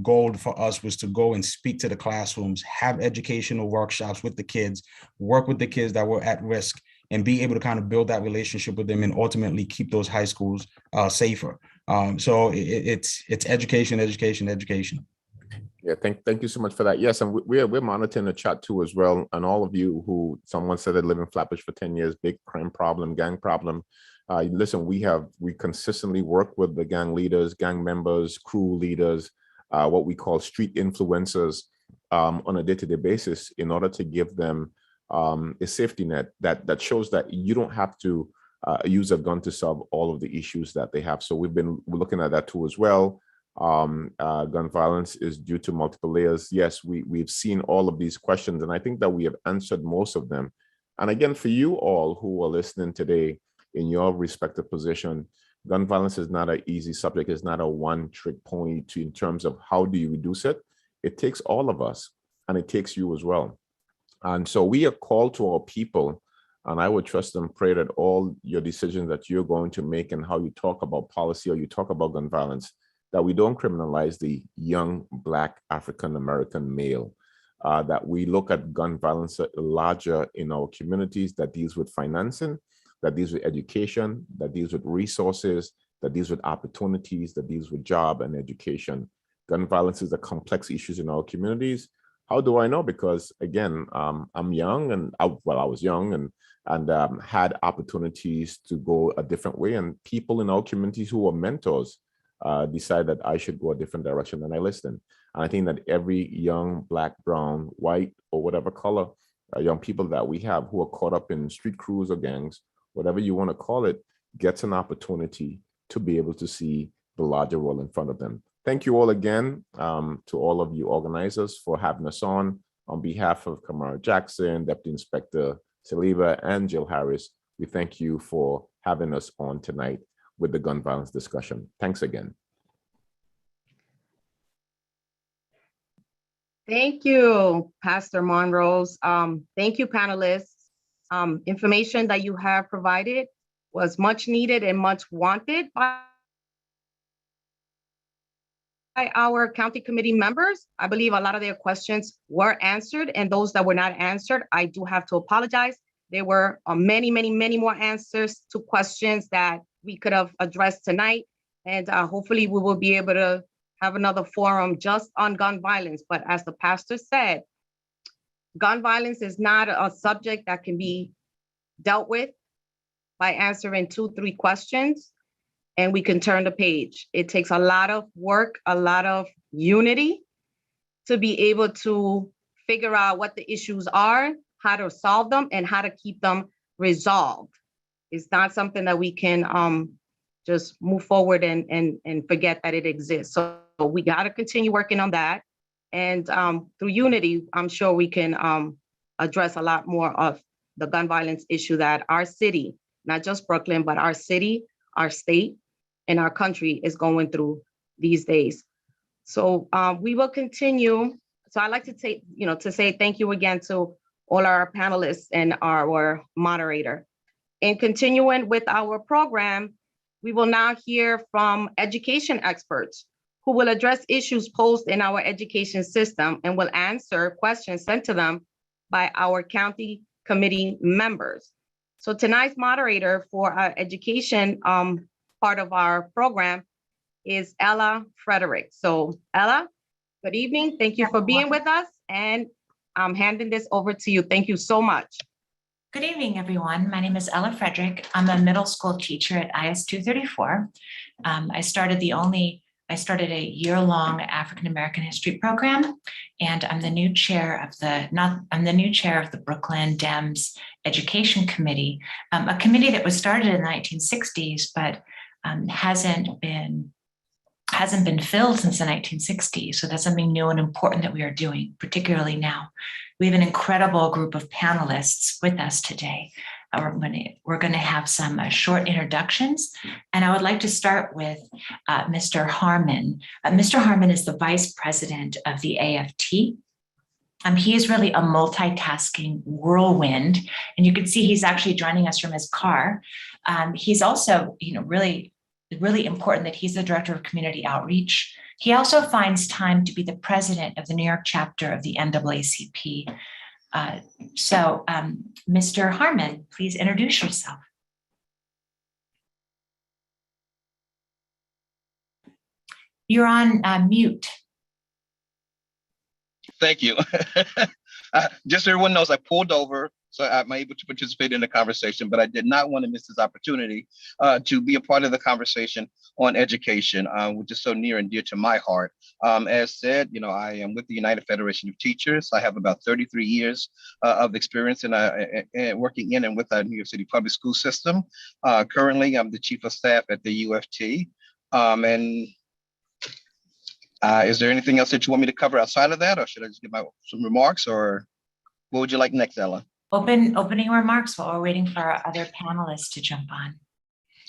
goal for us was to go and speak to the classrooms, have educational workshops with the kids, work with the kids that were at risk, and be able to kind of build that relationship with them and ultimately keep those high schools safer. So it's education, education, education. Yeah, thank you so much for that. Yes, and we're monitoring the chat too as well. And all of you who someone said they live in Flatbush for 10 years, big crime problem, gang problem. Listen, we consistently work with the gang leaders, gang members, crew leaders, what we call street influencers on a day-to-day basis in order to give them a safety net that shows that you don't have to use a gun to solve all of the issues that they have. So we're looking at that too as well. Gun violence is due to multiple layers. Yes, we've seen all of these questions, and I think that we have answered most of them. And again, for you all who are listening today in your respective position, gun violence is not an easy subject. It's not a one-trick pony in terms of how do you reduce it. It takes all of us, and it takes you as well. And so we are called to our people, and I would trust and pray that all your decisions that you're going to make and how you talk about policy or you talk about gun violence, that we don't criminalize the young Black African-American male, that we look at gun violence larger in our communities that deals with financing, that deals with education, that deals with resources, that deals with opportunities, that deals with job and education. Gun violence is a complex issue in our communities. How do I know? Because again, I'm young and I was young and had opportunities to go a different way, and people in our communities who were mentors decide that I should go a different direction, and I listen. And I think that every young Black, brown, white, or whatever color young people that we have who are caught up in street crews or gangs, whatever you want to call it, gets an opportunity to be able to see the larger role in front of them. Thank you all again to all of you organizers for having us on behalf of Kamara Jackson, Deputy Inspector Saliba, and Jill Harris. We thank you for having us on tonight with the gun violence discussion. Thanks again. Thank you, Pastor Monrose. Thank you, panelists. Information that you have provided was much needed and much wanted by our county committee members. I believe a lot of their questions were answered, and those that were not answered, I do have to apologize. There were many, many, many more answers to questions that we could have addressed tonight. And hopefully we will be able to have another forum just on gun violence. But as the pastor said, gun violence is not a subject that can be dealt with by answering 2-3 questions and we can turn the page. It takes a lot of work, a lot of unity to be able to figure out what the issues are, how to solve them, and how to keep them resolved. It's not something that we can just move forward and forget that it exists. So we got to continue working on that. And through unity, I'm sure we can address a lot more of the gun violence issue that our city, not just Brooklyn, but our city, our state, and our country is going through these days. So we will continue. So I'd like to take, to say thank you again to all our panelists and our moderator. In continuing with our program, we will now hear from education experts who will address issues posed in our education system and will answer questions sent to them by our county committee members. So tonight's moderator for our education part of our program is Ella Frederick. So Ella, good evening. Thank you for being with us. And I'm handing this over to you. Thank you so much. Good evening, everyone. My name is Ella Frederick. I'm a middle school teacher at IS 234. I started a year-long African American history program, and I'm the new chair of the Brooklyn Dems Education Committee, a committee that was started in the 1960s, but hasn't been filled since the 1960s. So that's something new and important that we are doing, particularly now. We have an incredible group of panelists with us today. We're going to have some short introductions, and I would like to start with Mr. Harmon. Mr. Harmon is the Vice President of the AFT. He is really a multitasking whirlwind, and you can see he's actually joining us from his car. He's also, really important that he's the Director of Community Outreach. He also finds time to be the president of the New York chapter of the NAACP. So, Mr. Harmon, please introduce yourself. You're on mute. Thank you. Just so everyone knows, I pulled over, so I'm able to participate in the conversation, but I did not want to miss this opportunity to be a part of the conversation on education, which is so near and dear to my heart. As said, I am with the United Federation of Teachers. I have about 33 years of experience in working in and with our New York City public school system. Currently, I'm the Chief of Staff at the UFT. Is there anything else that you want me to cover outside of that, or should I just give some remarks, or what would you like next, Ella? Opening remarks while we're waiting for our other panelists to jump on.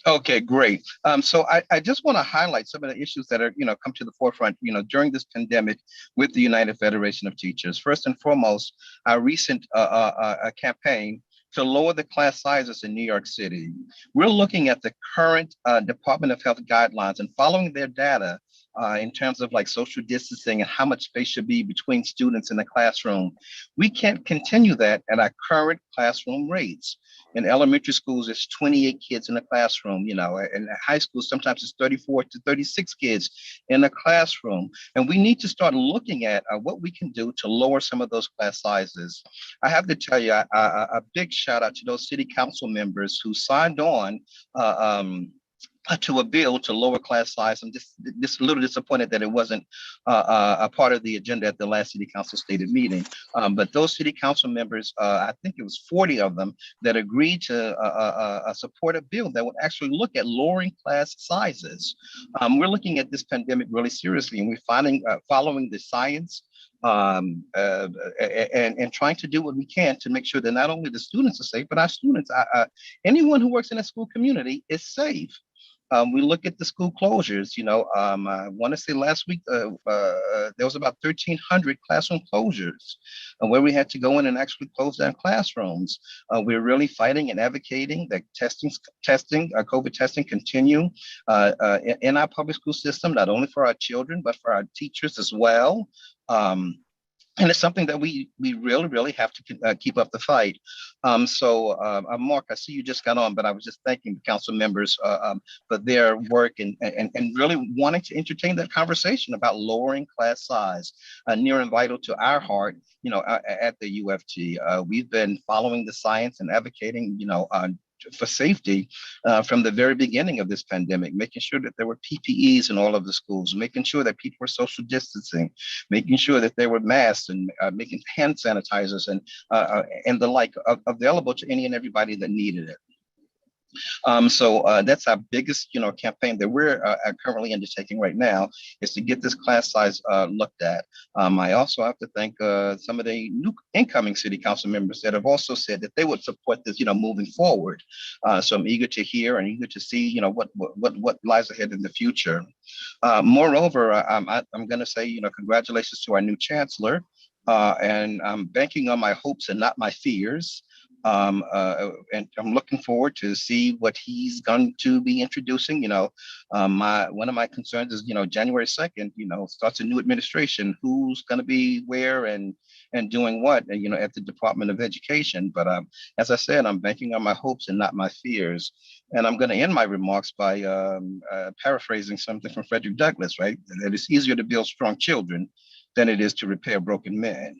Okay, great. So I just want to highlight some of the issues that are, come to the forefront, during this pandemic with the United Federation of Teachers. First and foremost, our recent campaign to lower the class sizes in New York City. We're looking at the current Department of Health guidelines and following their data in terms of like social distancing and how much space should be between students in the classroom. We can't continue that at our current classroom rates. In elementary schools, it's 28 kids in a classroom, and high school, sometimes it's 34 to 36 kids in a classroom. And we need to start looking at what we can do to lower some of those class sizes. I have to tell you, a big shout out to those city council members who signed on to a bill to lower class size. I'm just a little disappointed that it wasn't a part of the agenda at the last city council stated meeting. But those city council members, I think it was 40 of them, that agreed to support a bill that would actually look at lowering class sizes. We're looking at this pandemic really seriously, and we're following the science and trying to do what we can to make sure that not only the students are safe, but our students, anyone who works in a school community is safe. We look at the school closures, I want to say last week there was about 1,300 classroom closures where we had to go in and actually close down classrooms. We're really fighting and advocating that COVID testing continue in our public school system, not only for our children, but for our teachers as well. And it's something that we really have to keep up the fight. Mark, I see you just got on, but I was just thanking the council members for their work and really wanting to entertain that conversation about lowering class size, near and vital to our heart, at the UFT. We've been following the science and advocating, for safety from the very beginning of this pandemic, making sure that there were PPEs in all of the schools, making sure that people were social distancing, making sure that there were masks and making hand sanitizers and the like available to any and everybody that needed it. That's our biggest, campaign that we're currently undertaking right now, is to get this class size looked at. I also have to thank some of the new incoming city council members that have also said that they would support this, moving forward. So I'm eager to hear and eager to see, what lies ahead in the future. Moreover, I'm going to say, congratulations to our new chancellor, and I'm banking on my hopes and not my fears. And I'm looking forward to see what he's going to be introducing. One of my concerns is, January 2nd, starts a new administration. Who's going to be where and doing what, at the Department of Education. But as I said, I'm banking on my hopes and not my fears. And I'm going to end my remarks by paraphrasing something from Frederick Douglass, right? That it's easier to build strong children than it is to repair broken men.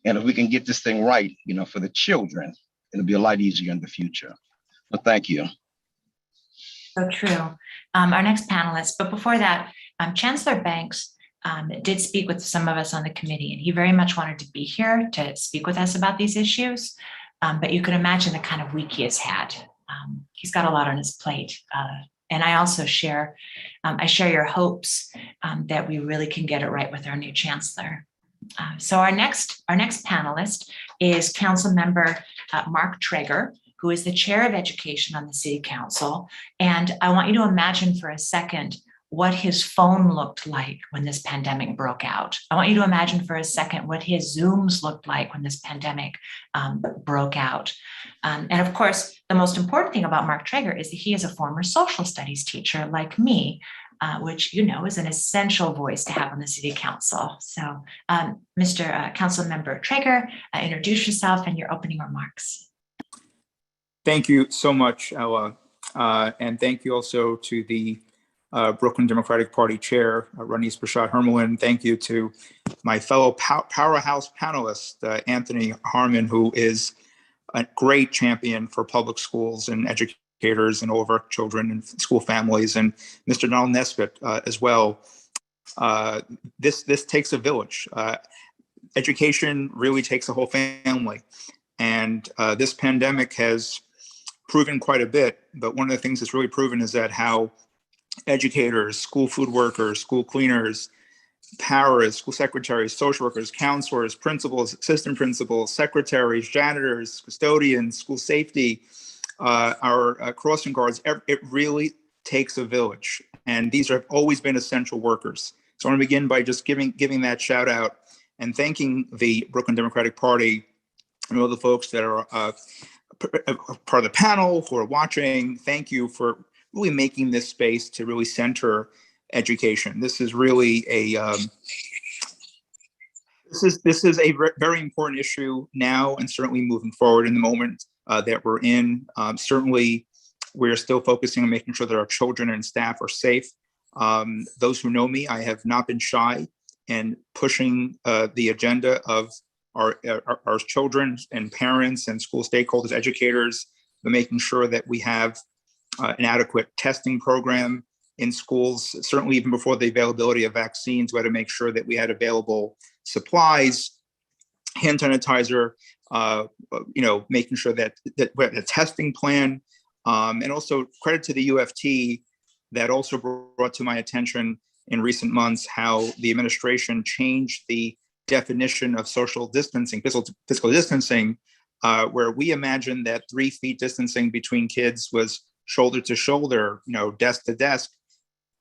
And if we can get this thing right, for the children, it'll be a lot easier in the future. Well, thank you. So true. Our next panelist, but before that, Chancellor Banks did speak with some of us on the committee, and he very much wanted to be here to speak with us about these issues. But you can imagine the kind of week he has had. He's got a lot on his plate. And I also share your hopes that we really can get it right with our new chancellor. So our next panelist is Council Member Mark Traeger, who is the chair of education on the city council. And I want you to imagine for a second what his phone looked like when this pandemic broke out. I want you to imagine for a second what his Zooms looked like when this pandemic broke out. And of course, the most important thing about Mark Traeger is that he is a former social studies teacher like me, which you know is an essential voice to have on the city council. So Mr. Council Member Traeger, introduce yourself and your opening remarks. Thank you so much, Ella. And thank you also to the Brooklyn Democratic Party Chair, Rodneyce Bashad-Hermelin. Thank you to my fellow powerhouse panelist, Anthony Harmon, who is a great champion for public schools and educators and all of our children and school families, and Mr. Donald Nesbitt as well. This takes a village. Education really takes a whole family. And this pandemic has proven quite a bit, but one of the things that's really proven is that how educators, school food workers, school cleaners, paras, school secretaries, social workers, counselors, principals, assistant principals, secretaries, janitors, custodians, school safety, our crossing guards, it really takes a village. And these have always been essential workers. So I want to begin by just giving that shout out and thanking the Brooklyn Democratic Party and all the folks that are part of the panel who are watching. Thank you for really making this space to really center education. This is really a this is a very important issue now, and certainly moving forward in the moment that we're in. Certainly, we're still focusing on making sure that our children and staff are safe. Those who know me, I have not been shy in pushing the agenda of our children and parents and school stakeholders, educators, but making sure that we have an adequate testing program in schools. Certainly, even before the availability of vaccines, we had to make sure that we had available supplies, hand sanitizer, making sure that we had a testing plan, and also credit to the UFT that also brought to my attention in recent months how the administration changed the definition of social distancing, physical distancing, where we imagined that 3 feet distancing between kids was shoulder to shoulder, desk to desk.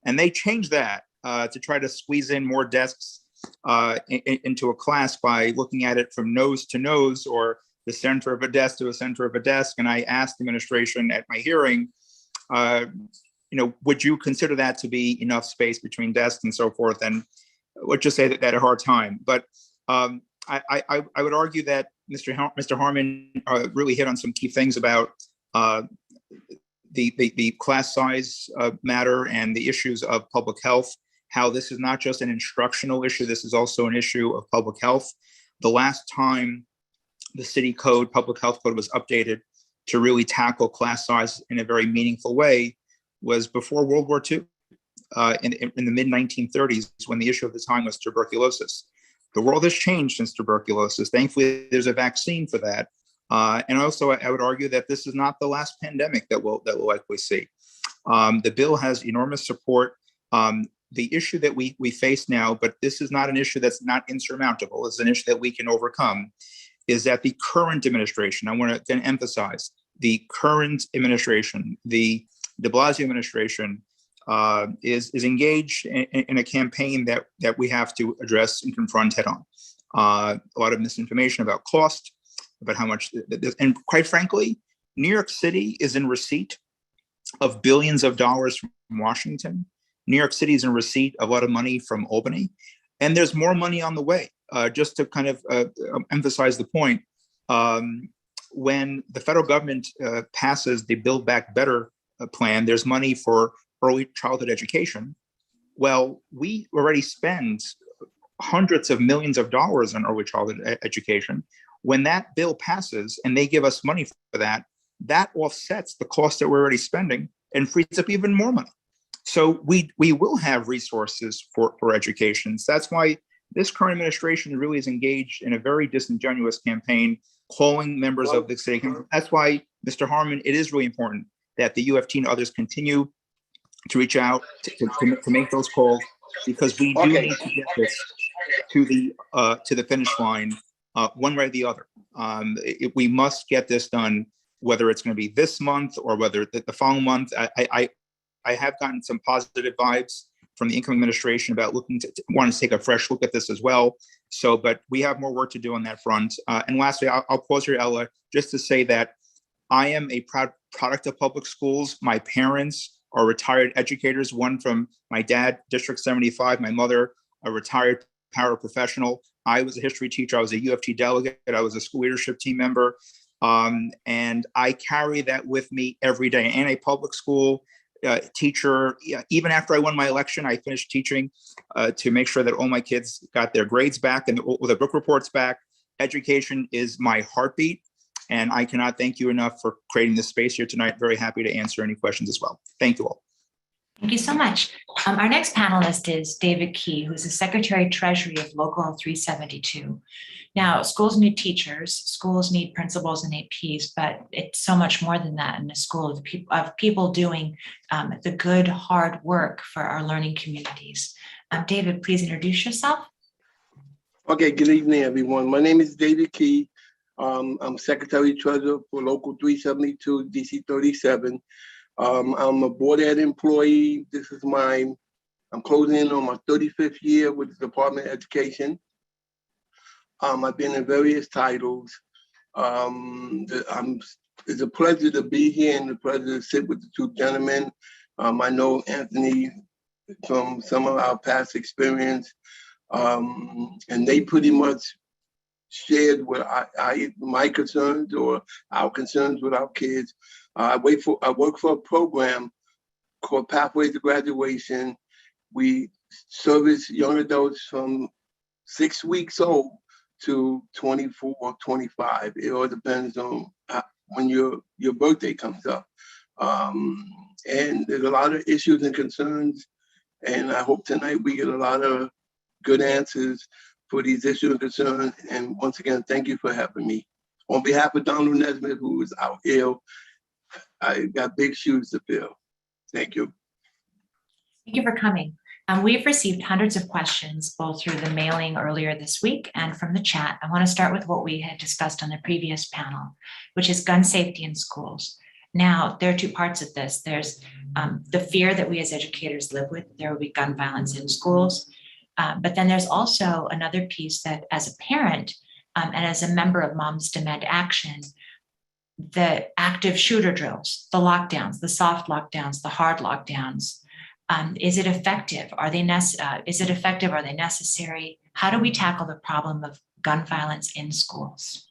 And they changed that to try to squeeze in more desks into a class by looking at it from nose to nose, or the center of a desk to a center of a desk. And I asked the administration at my hearing, would you consider that to be enough space between desks and so forth? And let's just say that they had a hard time. But I would argue that Mr. Harmon really hit on some key things about the class size matter and the issues of public health, how this is not just an instructional issue, this is also an issue of public health. The last time the city code, public health code, was updated to really tackle class size in a very meaningful way was before World War II, in the mid-1930s, when the issue of the time was tuberculosis. The world has changed since tuberculosis. Thankfully, there's a vaccine for that. And also, I would argue that this is not the last pandemic that we'll likely see. The bill has enormous support. The issue that we face now, but this is not an issue that's not insurmountable, it's an issue that we can overcome, is that the current administration, I want to then emphasize, the current administration, the de Blasio administration, is engaged in a campaign that we have to address and confront head on. A lot of misinformation about cost, about how much, and quite frankly, New York City is in receipt of billions of dollars from Washington. New York City is in receipt of a lot of money from Albany, and there's more money on the way. Just to kind of emphasize the point, when the federal government passes the Build Back Better plan, there's money for early childhood education. Well, we already spend hundreds of millions of dollars on early childhood education. When that bill passes and they give us money for that, that offsets the cost that we're already spending and frees up even more money. So we will have resources for education. So that's why this current administration really is engaged in a very disingenuous campaign, calling members of the city. That's why, Mr. Harmon, it is really important that the UFT and others continue to reach out to make those calls, because we do need to get this to the finish line one way or the other. We must get this done whether it's going to be this month or whether the following month. I have gotten some positive vibes from the incoming administration about looking to want to take a fresh look at this as well. So, but we have more work to do on that front. And lastly, I'll pause here, Ella, just to say that I am a proud product of public schools. My parents are retired educators, one from my dad, District 75, my mother, a retired paraprofessional. I was a history teacher. I was a UFT delegate. I was a school leadership team member. And I carry that with me every day. And a public school teacher, even after I won my election, I finished teaching to make sure that all my kids got their grades back and the book reports back. Education is my heartbeat. And I cannot thank you enough for creating this space here tonight. Very happy to answer any questions as well. Thank you all. Thank you so much. Our next panelist is David Key, who's the Secretary Treasury of Local 372. Now, schools need teachers, schools need principals and APs, but it's so much more than that in a school of people doing the good, hard work for our learning communities. David, please introduce yourself. Okay, good evening, everyone. My name is David Key. I'm Secretary Treasurer for Local 372, DC 37. I'm a board ed employee. I'm closing in on my 35th year with the Department of Education. I've been in various titles. It's a pleasure to be here and a pleasure to sit with the two gentlemen. I know Anthony from some of our past experience, and they pretty much shared what my concerns or our concerns with our kids. I work for a program called Pathways to Graduation. We service young adults from 6 weeks old to 24 or 25. It all depends on when your birthday comes up. And there's a lot of issues and concerns. And I hope tonight we get a lot of good answers for these issues and concerns. And once again, thank you for having me. On behalf of Donald Nesbitt, who is out ill, I got big shoes to fill. Thank you. Thank you for coming. We've received hundreds of questions, both through the mailing earlier this week and from the chat. I want to start with what we had discussed on the previous panel, which is gun safety in schools. Now, there are two parts of this. There's the fear that we as educators live with. There will be gun violence in schools. But then there's also another piece that as a parent and as a member of Moms Demand Action, the active shooter drills, the lockdowns, the soft lockdowns, the hard lockdowns, is it effective? Are they effective? Are they necessary? How do we tackle the problem of gun violence in schools?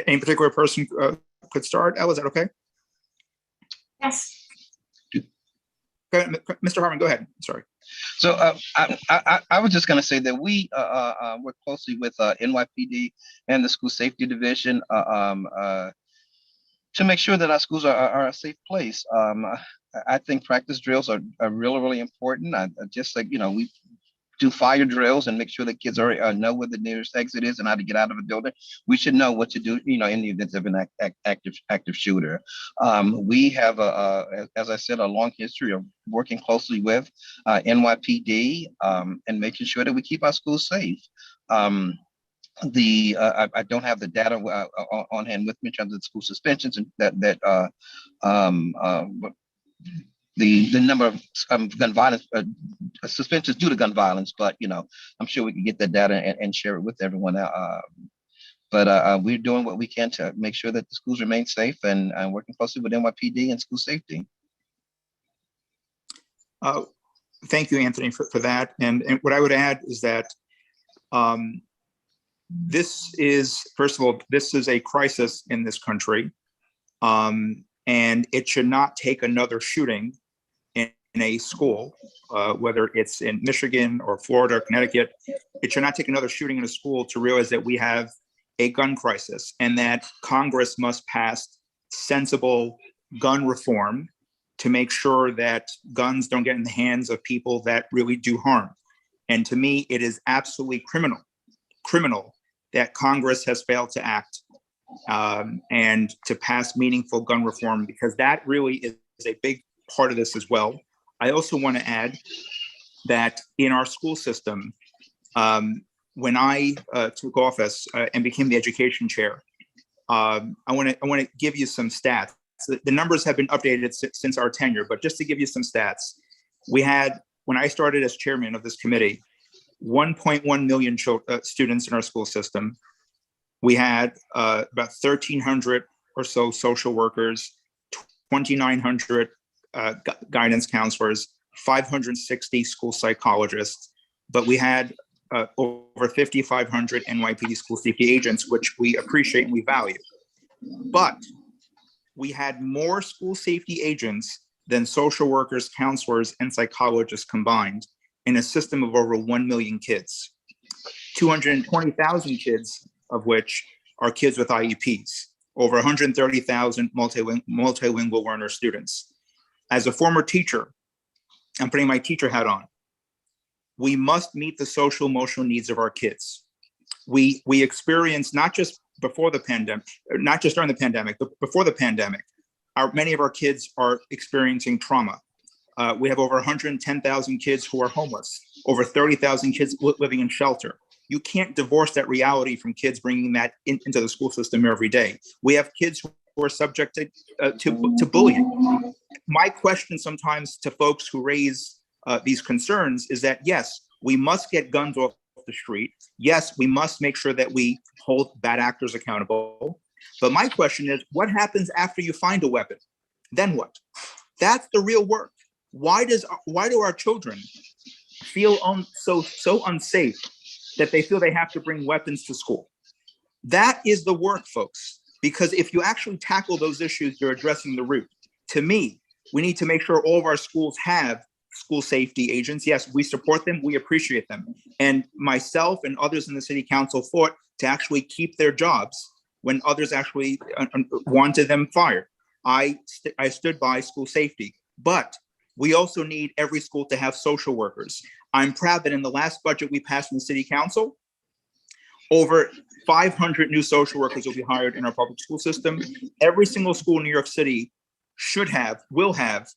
Any particular person could start? Ella, is that okay? Yes. Mr. Harmon, go ahead. Sorry. So I was just going to say that we work closely with NYPD and the School Safety Division to make sure that our schools are a safe place. I think practice drills are really, really important. Just like, we do fire drills and make sure that kids know where the nearest exit is and how to get out of a building. We should know what to do, in the event of an active shooter. We have, as I said, a long history of working closely with NYPD and making sure that we keep our schools safe. I don't have the data on hand with me in terms of the school suspensions and the number of gun violence suspensions due to gun violence, but I'm sure we can get that data and share it with everyone. But we're doing what we can to make sure that the schools remain safe and working closely with NYPD and school safety. Thank you, Anthony, for that. And what I would add is that this is, first of all, this is a crisis in this country, and it should not take another shooting in a school, whether it's in Michigan or Florida or Connecticut. It should not take another shooting in a school to realize that we have a gun crisis and that Congress must pass sensible gun reform to make sure that guns don't get in the hands of people that really do harm. And to me, it is absolutely criminal that Congress has failed to act and to pass meaningful gun reform, because that really is a big part of this as well. I also want to add that in our school system, when I took office and became the education chair, I want to give you some stats. The numbers have been updated since our tenure, but just to give you some stats, we had, when I started as chairman of this committee, 1.1 million students in our school system. We had about 1,300 or so social workers, 2,900 guidance counselors, 560 school psychologists, but we had over 5,500 NYPD school safety agents, which we appreciate and we value. But we had more school safety agents than social workers, counselors, and psychologists combined in a system of over 1 million kids. 220,000 kids of which are kids with IEPs, over 130,000 multilingual learner students. As a former teacher, I'm putting my teacher hat on. We must meet the social emotional needs of our kids. We experience, not just before the pandemic, not just during the pandemic, but before the pandemic, many of our kids are experiencing trauma. We have over 110,000 kids who are homeless, over 30,000 kids living in shelter. You can't divorce that reality from kids bringing that into the school system every day. We have kids who are subject to bullying. My question sometimes to folks who raise these concerns is that, yes, we must get guns off the street. Yes, we must make sure that we hold bad actors accountable. But my question is, what happens after you find a weapon? Then what? That's the real work. Why do our children feel so unsafe that they feel they have to bring weapons to school? That is the work, folks. Because if you actually tackle those issues, you're addressing the root. To me, we need to make sure all of our schools have school safety agents. Yes, we support them, we appreciate them. And myself and others in the city council fought to actually keep their jobs when others actually wanted them fired. I stood by school safety, but we also need every school to have social workers. I'm proud that in the last budget we passed in the city council, over 500 new social workers will be hired in our public school system. Every single school in New York City will have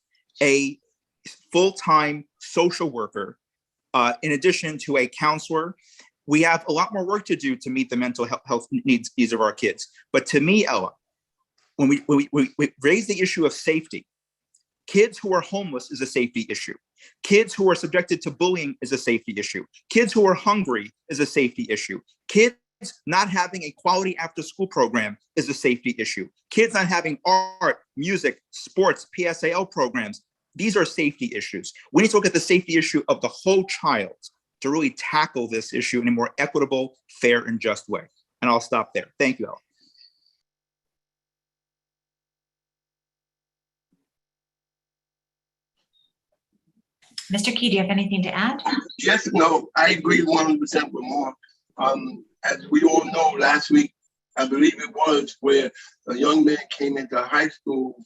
a full-time social worker in addition to a counselor. We have a lot more work to do to meet the mental health needs of our kids. But to me, Ella, when we raise the issue of safety, kids who are homeless is a safety issue. Kids who are subjected to bullying is a safety issue. Kids who are hungry is a safety issue. Kids not having a quality after-school program is a safety issue. Kids not having art, music, sports, PSAL programs, these are safety issues. We need to look at the safety issue of the whole child to really tackle this issue in a more equitable, fair, and just way. And I'll stop there. Thank you, Ella. Mr. Key, do you have anything to add? Yes, no, I agree 100% with Mark. As we all know, last week, I believe it was, where a young man came into high school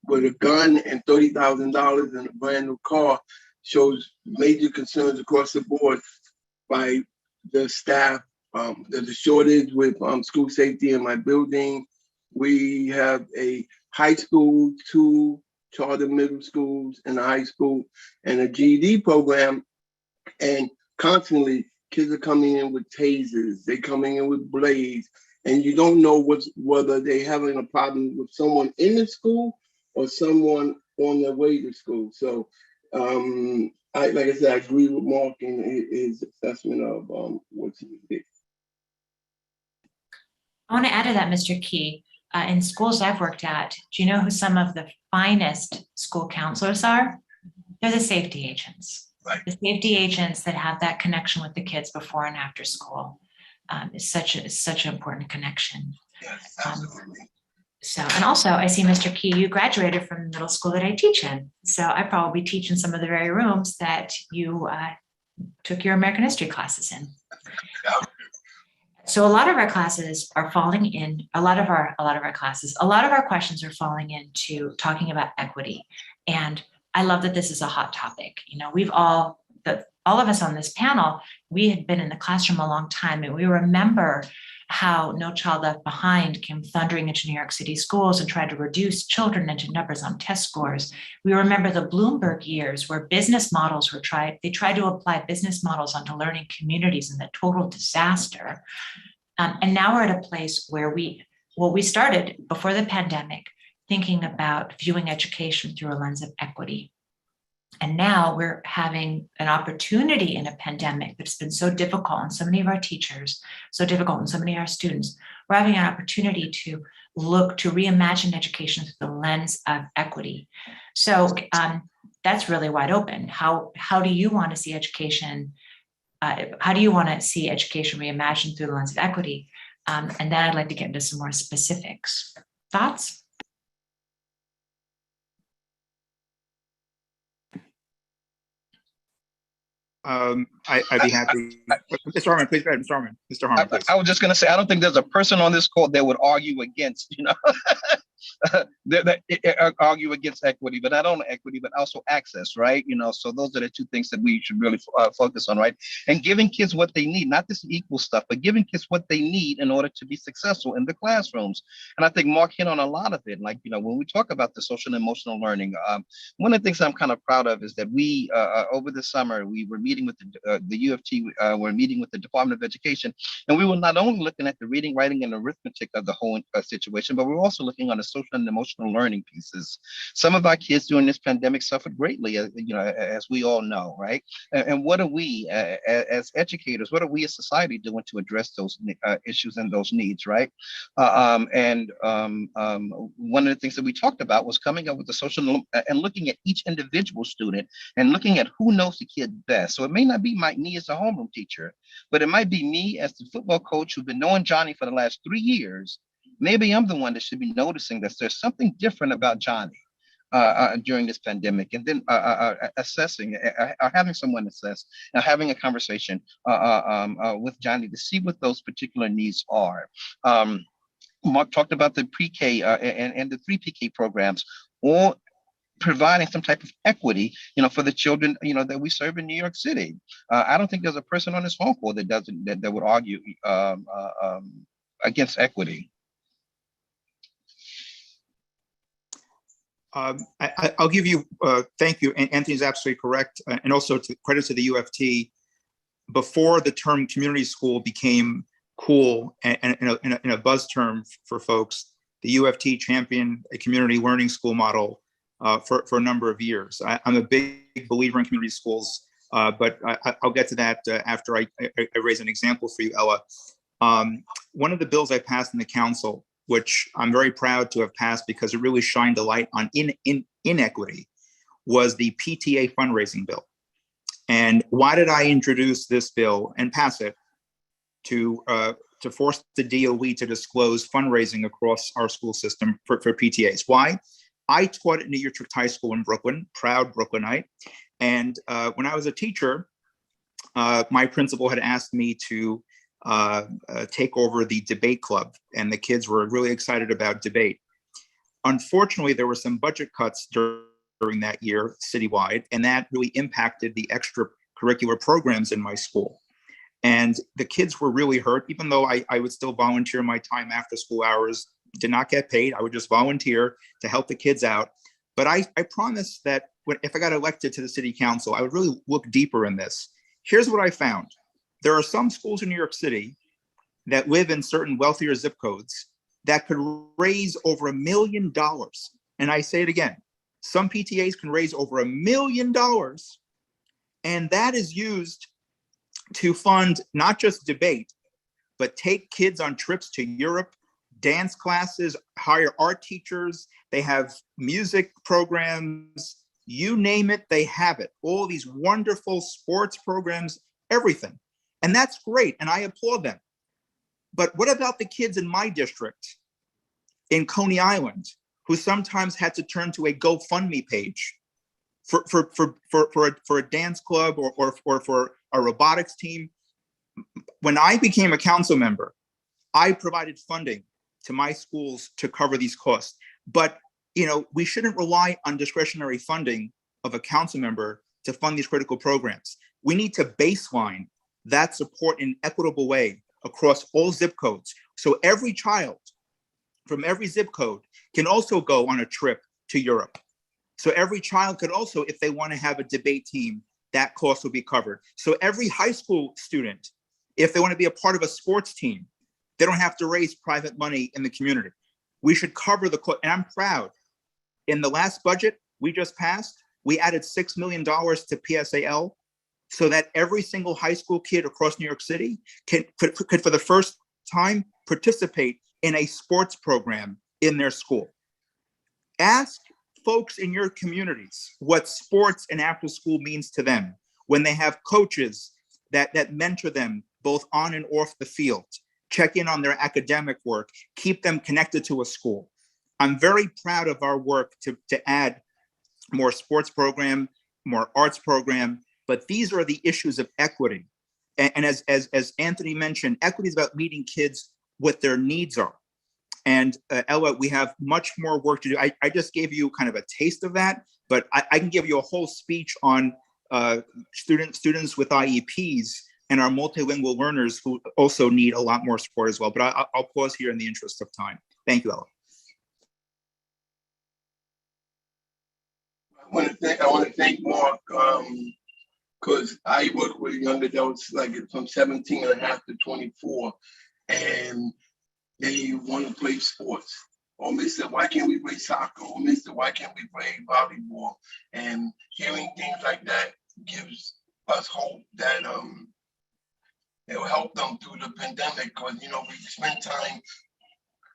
with a gun and $30,000 in a brand new car, shows major concerns across the board by the staff. There's a shortage with school safety in my building. We have a high school, 2 charter middle schools and a high school and a GED program. And constantly kids are coming in with tasers, they're coming in with blades, and you don't know whether they're having a problem with someone in the school or someone on their way to school. So like I said, I agree with Mark and his assessment of what he did. I want to add to that, Mr. Key. In schools I've worked at, do you know who some of the finest school counselors are? They're the safety agents. Right. The safety agents that have that connection with the kids before and after school is such an important connection. Yes, absolutely. And also I see, Mr. Key, you graduated from the middle school that I teach in. So I probably teach in some of the very rooms that you took your American history classes in. So a lot of our classes are falling in, a lot of our questions are falling into talking about equity. And I love that this is a hot topic. You know, all of us on this panel, we had been in the classroom a long time, and we remember how No Child Left Behind came thundering into New York City schools and tried to reduce children into numbers on test scores. We remember the Bloomberg years where business models were tried. They tried to apply business models onto learning communities and the total disaster. And now we're at a place where we started before the pandemic thinking about viewing education through a lens of equity. And now we're having an opportunity in a pandemic that's been so difficult on so many of our teachers, so difficult on so many of our students. We're having an opportunity to look to reimagine education through the lens of equity. So that's really wide open. How do you want to see education? How do you want to see education reimagined through the lens of equity? And then I'd like to get into some more specifics. Thoughts? I'd be happy. Mr. Harmon, please go ahead. Mr. Harmon. Mr. Harmon, please. I was just going to say, I don't think there's a person on this call that would argue against, argue against equity, but not only equity, but also access, right? So those are the two things that we should really focus on, right? And giving kids what they need, not this equal stuff, but giving kids what they need in order to be successful in the classrooms. And I think Mark hit on a lot of it. Like, when we talk about the social and emotional learning, one of the things I'm kind of proud of is that we, over the summer, we were meeting with the U of T, we're meeting with the Department of Education, and we were not only looking at the reading, writing, and arithmetic of the whole situation, but we're also looking on the social and emotional learning pieces. Some of our kids during this pandemic suffered greatly, as we all know, right? And what are we as educators, what are we as society doing to address those issues and those needs, right? One of the things that we talked about was coming up with the social and looking at each individual student and looking at who knows the kid best. So it may not be me as a homeroom teacher, but it might be me as the football coach who's been knowing Johnny for the last 3 years. Maybe I'm the one that should be noticing that there's something different about Johnny during this pandemic, and then assessing, having someone assess, having a conversation with Johnny to see what those particular needs are. Mark talked about the pre-K and the 3PK programs, or providing some type of equity, for the children, that we serve in New York City. I don't think there's a person on this phone call that would argue against equity. I'll give you, thank you. And Anthony's absolutely correct. And also credit to the U of T. Before the term community school became cool and in a buzz term for folks, the U of T championed a community learning school model for a number of years. I'm a big believer in community schools, but I'll get to that after I raise an example for you, Ella. One of the bills I passed in the council, which I'm very proud to have passed because it really shined a light on inequity, was the PTA fundraising bill. And why did I introduce this bill and pass it? To force the DOE to disclose fundraising across our school system for PTAs. Why? I taught at New Utrecht High School in Brooklyn, proud Brooklynite. And when I was a teacher, my principal had asked me to take over the debate club, and the kids were really excited about debate. Unfortunately, there were some budget cuts during that year citywide, and that really impacted the extracurricular programs in my school. And the kids were really hurt, even though I would still volunteer my time after school hours, did not get paid. I would just volunteer to help the kids out. But I promised that if I got elected to the city council, I would really look deeper in this. Here's what I found. There are some schools in New York City that live in certain wealthier zip codes that could raise over $1 million. And I say it again, some PTAs can raise over $1 million, and that is used to fund not just debate, but take kids on trips to Europe, dance classes, hire art teachers. They have music programs, you name it, they have it. All these wonderful sports programs, everything. And that's great, and I applaud them. But what about the kids in my district in Coney Island, who sometimes had to turn to a GoFundMe page for a dance club or for a robotics team? When I became a council member, I provided funding to my schools to cover these costs. But we shouldn't rely on discretionary funding of a council member to fund these critical programs. We need to baseline that support in an equitable way across all zip codes. So every child from every zip code can also go on a trip to Europe. So every child could also, if they want to have a debate team, that cost will be covered. So every high school student, if they want to be a part of a sports team, they don't have to raise private money in the community. We should cover the cost. And I'm proud. In the last budget we just passed, we added $6 million to PSAL so that every single high school kid across New York City could for the first time participate in a sports program in their school. Ask folks in your communities what sports and after school means to them when they have coaches that mentor them both on and off the field, check in on their academic work, keep them connected to a school. I'm very proud of our work to add more sports program, more arts program, but these are the issues of equity. And as Anthony mentioned, equity is about meeting kids what their needs are. And Ella, we have much more work to do. I just gave you kind of a taste of that, but I can give you a whole speech on students with IEPs and our multilingual learners who also need a lot more support as well. But I'll pause here in the interest of time. Thank you, Ella. I want to thank Mark because I work with young adults like from 17 and a half to 24, and they want to play sports. Or Mr. Why can't we play soccer? Or Mr. Why can't we play volleyball? And hearing things like that gives us hope that it will help them through the pandemic. Because we spend time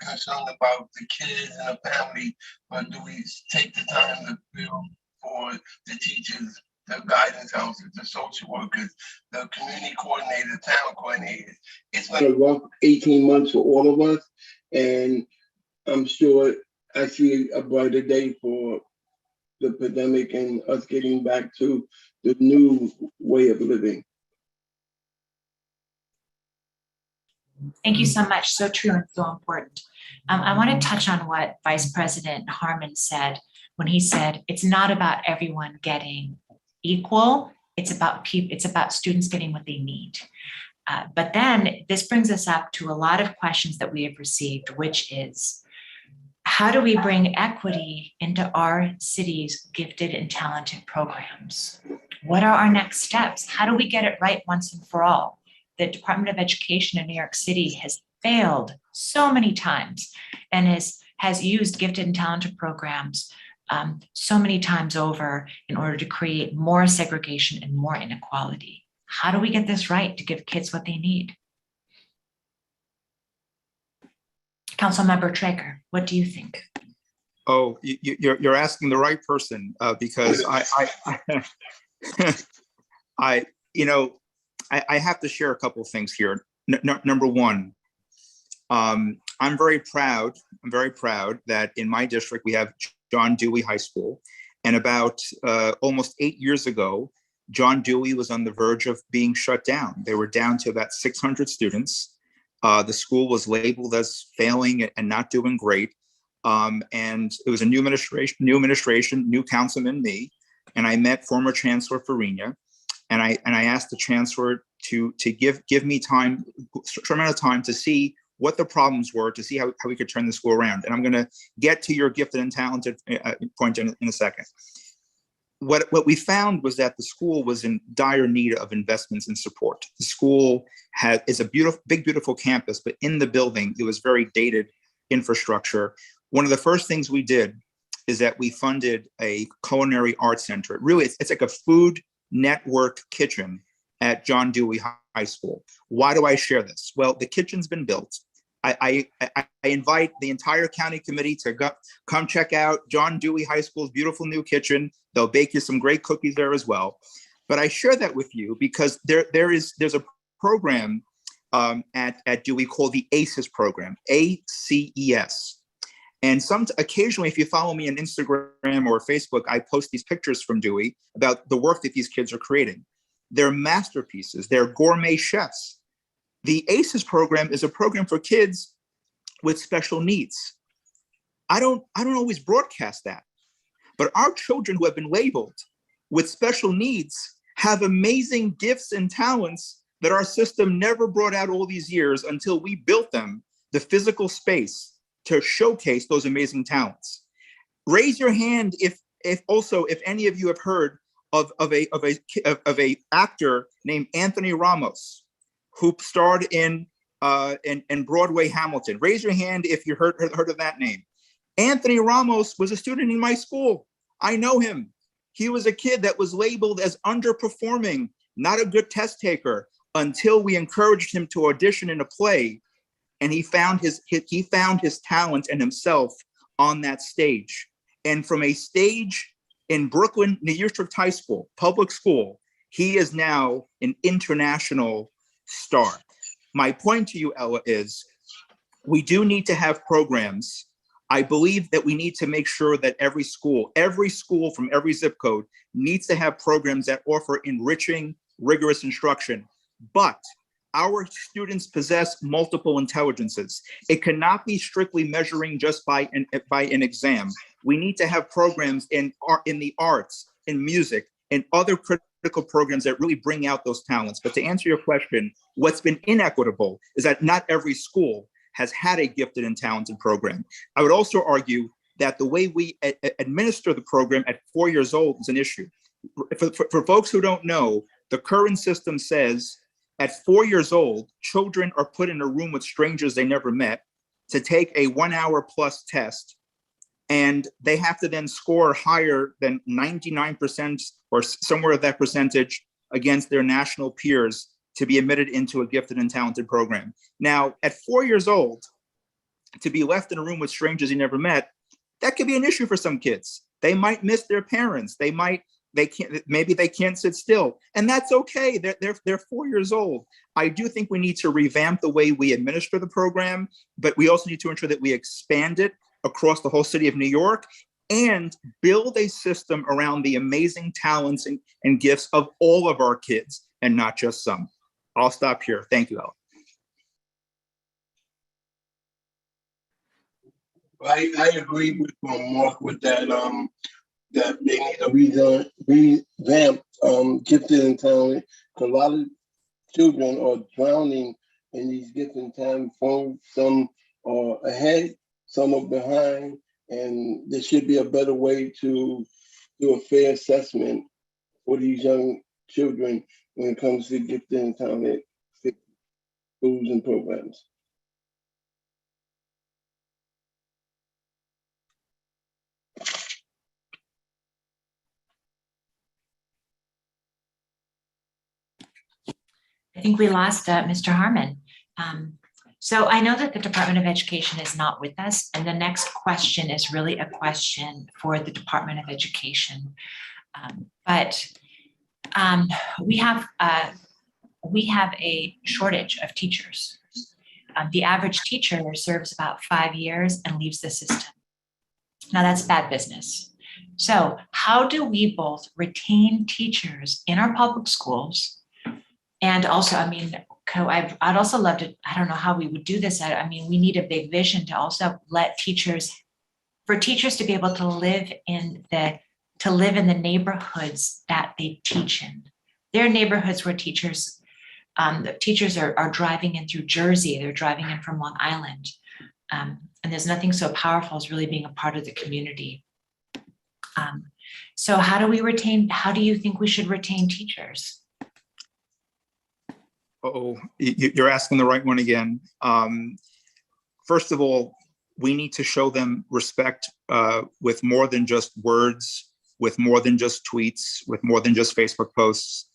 concerned about the kids and the family, but do we take the time to build for the teachers, the guidance counselors, the social workers, the community coordinators, the town coordinators? It's been a rough 18 months for all of us, and I'm sure I see a brighter day for the pandemic and us getting back to the new way of living. Thank you so much. So true and so important. I want to touch on what Vice President Harmon said when he said, it's not about everyone getting equal. It's about students getting what they need. But then this brings us up to a lot of questions that we have received, which is, how do we bring equity into our city's gifted and talented programs? What are our next steps? How do we get it right once and for all? The Department of Education in New York City has failed so many times and has used gifted and talented programs so many times over in order to create more segregation and more inequality. How do we get this right to give kids what they need? Councilmember Traeger, what do you think? Oh, you're asking the right person because I have to share a couple of things here. Number one, I'm very proud that in my district we have John Dewey High School, and about almost 8 years ago, John Dewey was on the verge of being shut down. They were down to about 600 students. The school was labeled as failing and not doing great. And it was a new administration, new councilman, me, and I met former Chancellor Farina, and I asked the Chancellor to give me time, short amount of time to see what the problems were, to see how we could turn the school around. And I'm going to get to your gifted and talented point in a second. What we found was that the school was in dire need of investments and support. The school is a big, beautiful campus, but in the building, it was very dated infrastructure. One of the first things we did is that we funded a culinary arts center. Really, it's like a food network kitchen at John Dewey High School. Why do I share this? Well, the kitchen's been built. I invite the entire county committee to come check out John Dewey High School's beautiful new kitchen. They'll bake you some great cookies there as well. But I share that with you because there's a program at Dewey called the ACES program, ACES. And occasionally, if you follow me on Instagram or Facebook, I post these pictures from Dewey about the work that these kids are creating. They're masterpieces. They're gourmet chefs. The ACES program is a program for kids with special needs. I don't always broadcast that, but our children who have been labeled with special needs have amazing gifts and talents that our system never brought out all these years until we built them. the physical space to showcase those amazing talents. Raise your hand if any of you have heard of a actor named Anthony Ramos, who starred in Broadway Hamilton. Raise your hand if you heard of that name. Anthony Ramos was a student in my school. I know him. He was a kid that was labeled as underperforming, not a good test taker, until we encouraged him to audition in a play, and he found his talent and himself on that stage. And from a stage in Brooklyn, New District High School, public school, he is now an international star. My point to you, Ella, is we do need to have programs. I believe that we need to make sure that every school from every zip code needs to have programs that offer enriching, rigorous instruction. But our students possess multiple intelligences. It cannot be strictly measuring just by an exam. We need to have programs in the arts, in music, and other critical programs that really bring out those talents. But to answer your question, what's been inequitable is that not every school has had a gifted and talented program. I would also argue that the way we administer the program at 4 years old is an issue. For folks who don't know, the current system says at 4 years old, children are put in a room with strangers they never met to take a 1 hour plus test. And they have to then score higher than 99% or somewhere of that percentage against their national peers to be admitted into a gifted and talented program. Now, at 4 years old, to be left in a room with strangers you never met, that could be an issue for some kids. They might miss their parents. Maybe they can't sit still, and that's okay. They're 4 years old. I do think we need to revamp the way we administer the program, but we also need to ensure that we expand it across the whole city of New York and build a system around the amazing talents and gifts of all of our kids and not just some. I'll stop here. Thank you, Ella. I agree with Mark with that. That they need to revamp gifted and talent. A lot of children are drowning in these gifted and talent forms. Some are ahead, some are behind, and there should be a better way to do a fair assessment for these young children when it comes to gifted and talented schools and programs. I think we lost Mr. Harmon. So I know that the Department of Education is not with us, and the next question is really a question for the Department of Education. But we have a shortage of teachers. The average teacher serves about 5 years and leaves the system. Now that's bad business. So how do we both retain teachers in our public schools? And also, I mean, I'd also love to, I don't know how we would do this. I mean, we need a big vision to also let for teachers to be able to live in the neighborhoods that they teach in. There are neighborhoods where teachers are driving in through Jersey, they're driving in from Long Island. And there's nothing so powerful as really being a part of the community. So how do you think we should retain teachers? Oh, you're asking the right one again. First of all, we need to show them respect with more than just words, with more than just tweets, with more than just Facebook posts.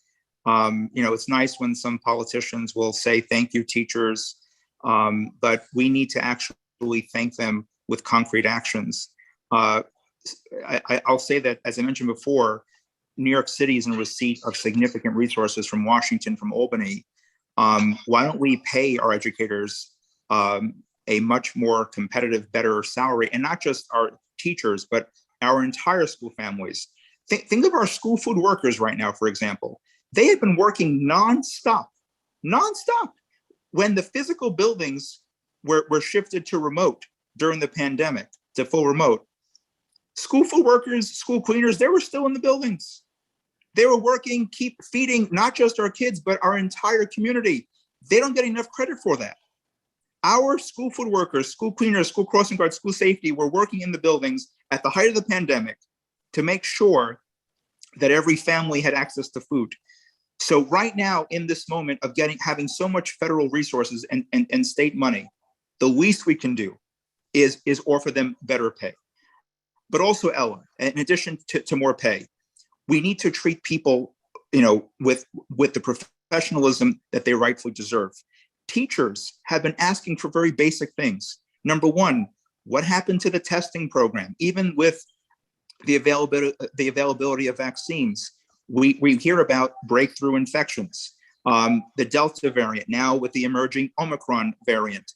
It's nice when some politicians will say, thank you, teachers, but we need to actually thank them with concrete actions. I'll say that, as I mentioned before, New York City is in receipt of significant resources from Washington, from Albany. Why don't we pay our educators a much more competitive, better salary, and not just our teachers, but our entire school families. Think of our school food workers right now, for example. They have been working nonstop, when the physical buildings were shifted to remote during the pandemic, to full remote. School food workers, school cleaners, they were still in the buildings. They were working, keep feeding not just our kids, but our entire community. They don't get enough credit for that. Our school food workers, school cleaners, school crossing guards, school safety were working in the buildings at the height of the pandemic to make sure that every family had access to food. So right now, in this moment of having so much federal resources and state money, the least we can do is offer them better pay. But also, Ella, in addition to more pay, we need to treat people, with the professionalism that they rightfully deserve. Teachers have been asking for very basic things. Number one, what happened to the testing program? Even with the availability of vaccines, we hear about breakthrough infections, the Delta variant, now with the emerging Omicron variant.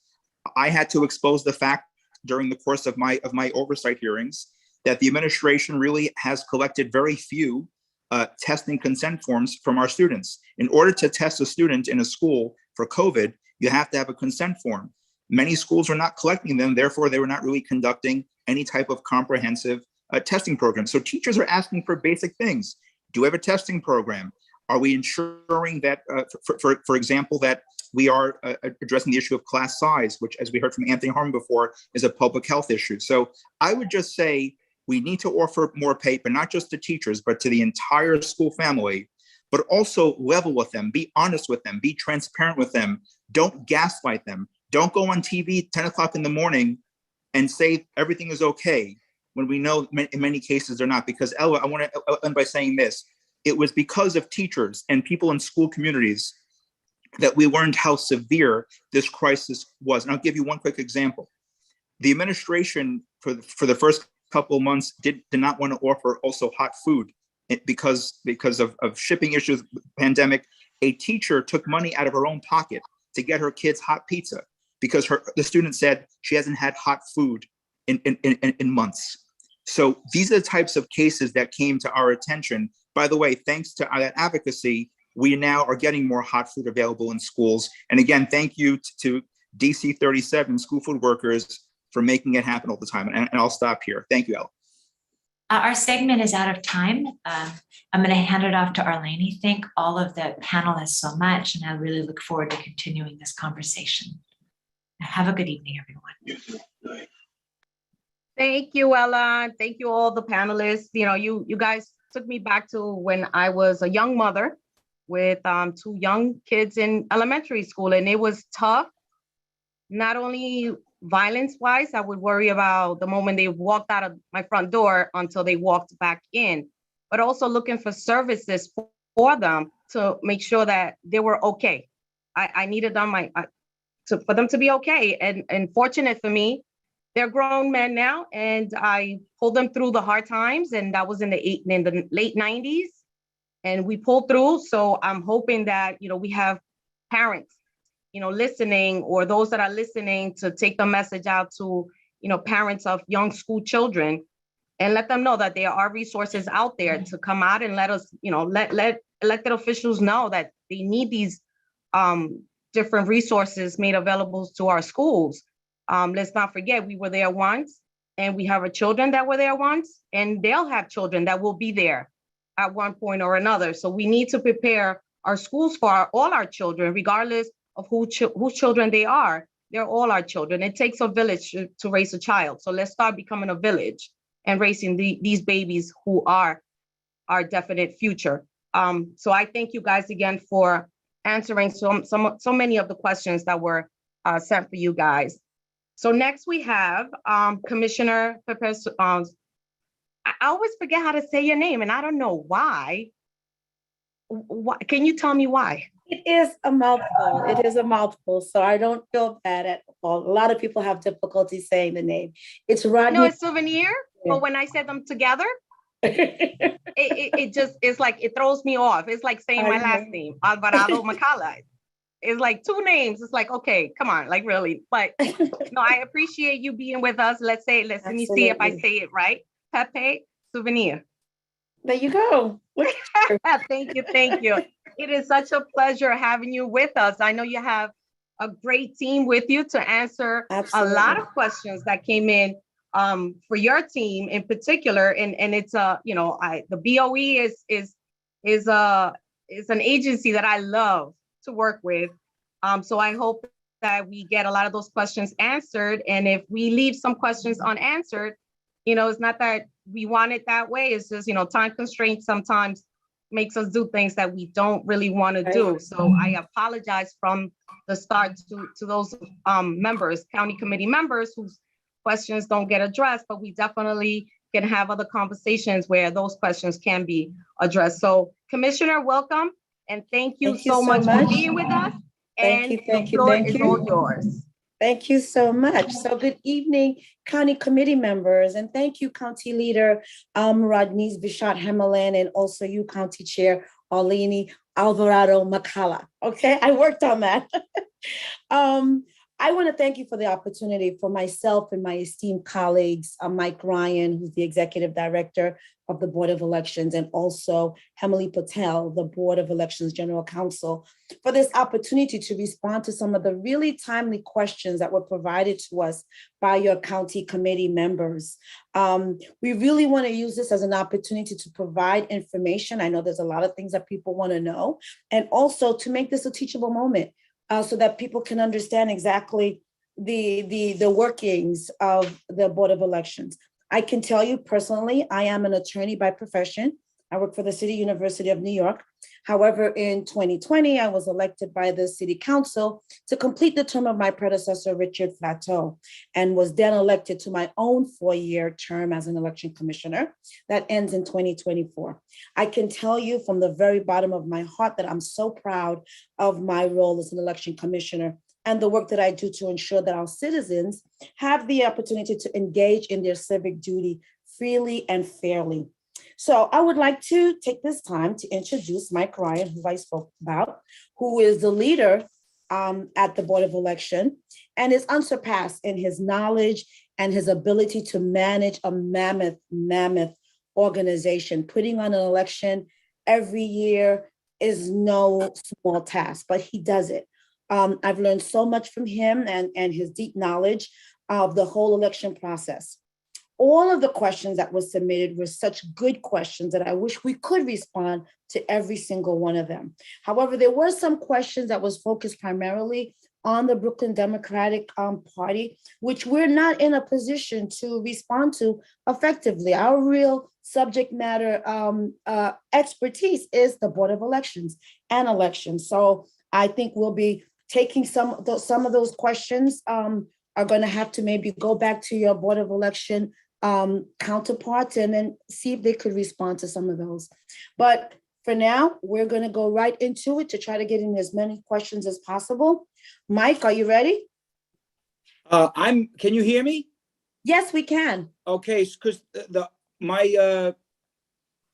I had to expose the fact during the course of my oversight hearings that the administration really has collected very few testing consent forms from our students. In order to test a student in a school for COVID, you have to have a consent form. Many schools were not collecting them, therefore they were not really conducting any type of comprehensive testing program. So teachers are asking for basic things. Do we have a testing program? Are we ensuring that, for example, that we are addressing the issue of class size, which, as we heard from Anthony Harmon before, is a public health issue? So I would just say we need to offer more pay, but not just to teachers, but to the entire school family, but also level with them, be honest with them, be transparent with them. Don't gaslight them. Don't go on TV 10 o'clock in the morning and say everything is okay, when we know in many cases they're not. Because Ella, I want to end by saying this. It was because of teachers and people in school communities that we learned how severe this crisis was. And I'll give you one quick example. The administration for the first couple of months did not want to offer also hot food because of shipping issues, pandemic. A teacher took money out of her own pocket to get her kids hot pizza because the student said she hasn't had hot food in months. So these are the types of cases that came to our attention. By the way, thanks to that advocacy, we now are getting more hot food available in schools. And again, thank you to DC 37 school food workers for making it happen all the time. And I'll stop here. Thank you, Ella. Our segment is out of time. I'm going to hand it off to Arlene. Thank all of the panelists so much, and I really look forward to continuing this conversation. Have a good evening, everyone. Thank you, Ella. Thank you, all the panelists. You guys took me back to when I was a young mother with 2 young kids in elementary school, and it was tough. Not only violence-wise, I would worry about the moment they walked out of my front door until they walked back in, but also looking for services for them to make sure that they were okay. I needed them for them to be okay. And fortunate for me, they're grown men now, and I pulled them through the hard times, and that was in the late 90s, and we pulled through. So I'm hoping that we have parents listening, or those that are listening, to take the message out to parents of young school children and let them know that there are resources out there to come out and let us let elected officials know that they need these different resources made available to our schools. Let's not forget, we were there once, and we have our children that were there once, and they'll have children that will be there at one point or another. So we need to prepare our schools for all our children, regardless of whose children they are. They're all our children. It takes a village to raise a child. So let's start becoming a village and raising these babies who are our definite future. So I thank you guys again for answering so many of the questions that were sent for you guys. So next we have Commissioner Pepes. I always forget how to say your name, and I don't know why. Can you tell me why? It is a mouthful. It is a mouthful. So I don't feel bad at all. A lot of people have difficulty saying the name. It's Rodney. No, it's Souvenir, but when I said them together, it's like, it throws me off. It's like saying my last name, Alvarado Macala. It's like 2 names. It's like, okay, come on, like really. But no, I appreciate you being with us. Let me see if I say it right. Pepe Souvenir. There you go. Thank you. It is such a pleasure having you with us. I know you have a great team with you to answer a lot of questions that came in for your team in particular. And it's the BOE is an agency that I love to work with. So I hope that we get a lot of those questions answered. And if we leave some questions unanswered, it's not that we want it that way. It's just, time constraints sometimes makes us do things that we don't really want to do. So I apologize from the start to those members, county committee members whose questions don't get addressed, but we definitely can have other conversations where those questions can be addressed. So Commissioner, welcome. And thank you so much for being with us. Thank you, The floor is all yours. Thank you so much. So good evening, county committee members, and thank you, County Leader Rodney's Bishart Hemmerland, and also you, County Chair Arlene Alvarado Macala. Okay, I worked on that. I want to thank you for the opportunity for myself and my esteemed colleagues, Mike Ryan, who's the Executive Director of the Board of Elections, and also Hemali Patel, the Board of Elections General Counsel, for this opportunity to respond to some of the really timely questions that were provided to us by your county committee members. We really want to use this as an opportunity to provide information. I know there's a lot of things that people want to know, and also to make this a teachable moment. So that people can understand exactly the workings of the Board of Elections. I can tell you personally, I am an attorney by profession. I work for the City University of New York. However, in 2020, I was elected by the City Council to complete the term of my predecessor, Richard Flateau, and was then elected to my own 4-year term as an election commissioner that ends in 2024. I can tell you from the very bottom of my heart that I'm so proud of my role as an election commissioner and the work that I do to ensure that our citizens have the opportunity to engage in their civic duty freely and fairly. So I would like to take this time to introduce Mike Ryan, who I spoke about, who is the leader at the Board of Election and is unsurpassed in his knowledge and his ability to manage a mammoth organization. Putting on an election every year is no small task, but he does it. I've learned so much from him and his deep knowledge of the whole election process. All of the questions that were submitted were such good questions that I wish we could respond to every single one of them. However, there were some questions that was focused primarily on the Brooklyn Democratic Party, which we're not in a position to respond to effectively. Our real subject matter expertise is the Board of Elections and elections. So I think we'll be taking some of those questions are going to have to maybe go back to your Board of Election counterparts and then see if they could respond to some of those. But for now, we're going to go right into it to try to get in as many questions as possible. Mike, are you ready? Can you hear me? Yes, we can. Okay, because my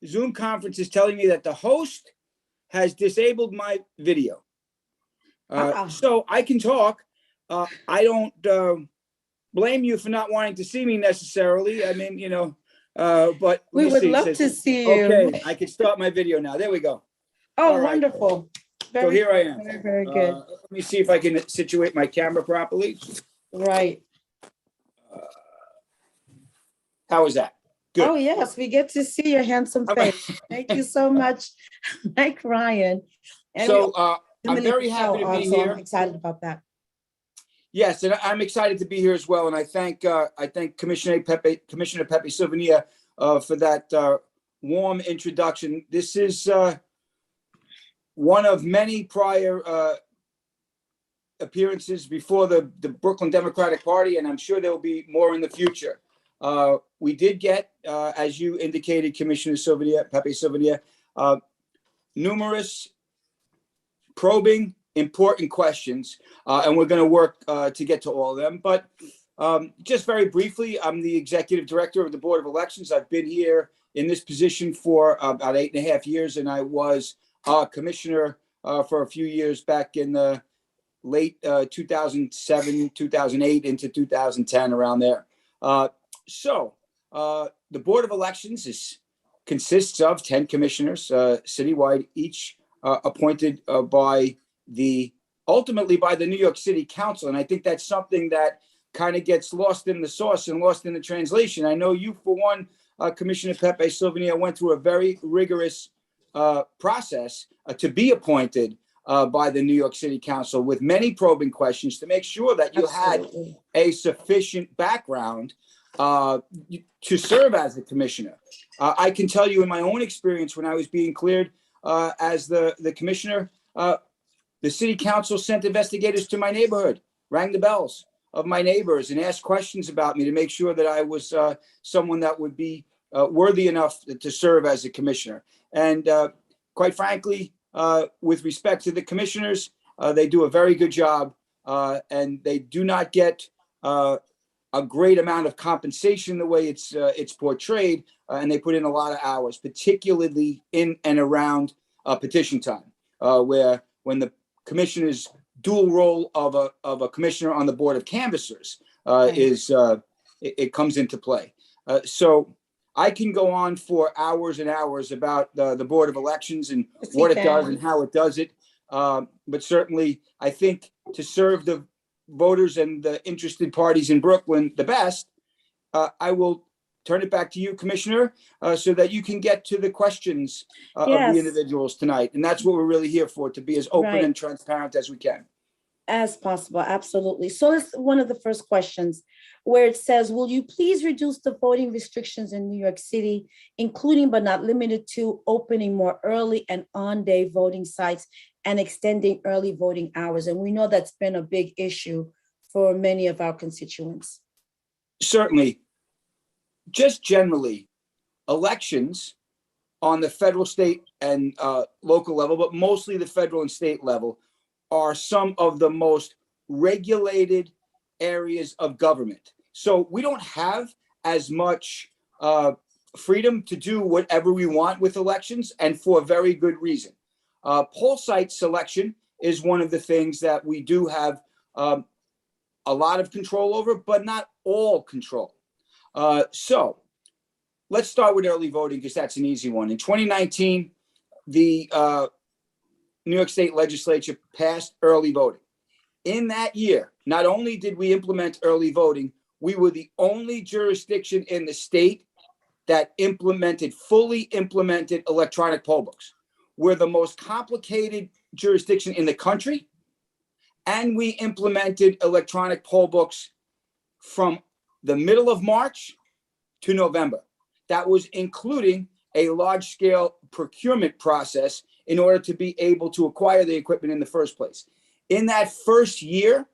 Zoom conference is telling me that the host has disabled my video. So I can talk. I don't blame you for not wanting to see me necessarily. I mean, but we would love to see you. Okay, I can start my video now. There we go. Oh, right. Wonderful. So here I am. Very, very good. Let me see if I can situate my camera properly. Right. How is that? Good. Oh, yes, we get to see your handsome face. Thank you so much, Mike Ryan. And so I'm very happy to be here. I'm excited about that. Yes, and I'm excited to be here as well. And I thank Commissioner Pepe Silvania for that warm introduction. This is one of many prior appearances before the Brooklyn Democratic Party, and I'm sure there will be more in the future. We did get, as you indicated, Commissioner Pepe Silvania, numerous probing, important questions, and we're going to work to get to all of them. But just very briefly, I'm the executive director of the Board of Elections. I've been here in this position for about 8.5 years, and I was commissioner for a few years back in the late 2007, 2008 into 2010, around there. So the Board of Elections consists of 10 commissioners citywide, each appointed ultimately by the New York City Council. And I think that's something that kind of gets lost in the sauce and lost in the translation. I know you, for one, Commissioner Pepe Silvania, went through a very rigorous process to be appointed by the New York City Council with many probing questions to make sure that you had Absolutely. a sufficient background to serve as the commissioner. I can tell you in my own experience when I was being cleared as the commissioner, the city council sent investigators to my neighborhood, rang the bells of my neighbors and asked questions about me to make sure that I was someone that would be worthy enough to serve as a commissioner. And quite frankly, with respect to the commissioners, they do a very good job and they do not get a great amount of compensation the way it's portrayed, and they put in a lot of hours, particularly in and around petition time, where when the commissioner's dual role of a commissioner on the board of canvassers it comes into play. So I can go on for hours and hours about the Board of Elections and what it does and how it does it. But certainly, I think to serve the voters and the interested parties in Brooklyn the best, I will turn it back to you, Commissioner, so that you can get to the questions of the individuals tonight. And that's what we're really here for, to be as open and transparent as we can. As possible, absolutely. So that's one of the first questions where it says, will you please reduce the voting restrictions in New York City, including but not limited to opening more early and on-day voting sites and extending early voting hours? And we know that's been a big issue for many of our constituents. Certainly. Just generally, elections on the federal, state, and local level, but mostly the federal and state level, are some of the most regulated areas of government. So we don't have as much freedom to do whatever we want with elections, and for a very good reason. Poll site selection is one of the things that we do have a lot of control over, but not all control. So let's start with early voting, because that's an easy one. In 2019, the New York State Legislature passed early voting. In that year, not only did we implement early voting, we were the only jurisdiction in the state that fully implemented electronic poll books. We're the most complicated jurisdiction in the country, and we implemented electronic poll books from the middle of March to November. That was including a large-scale procurement process in order to be able to acquire the equipment in the first place. In that first year,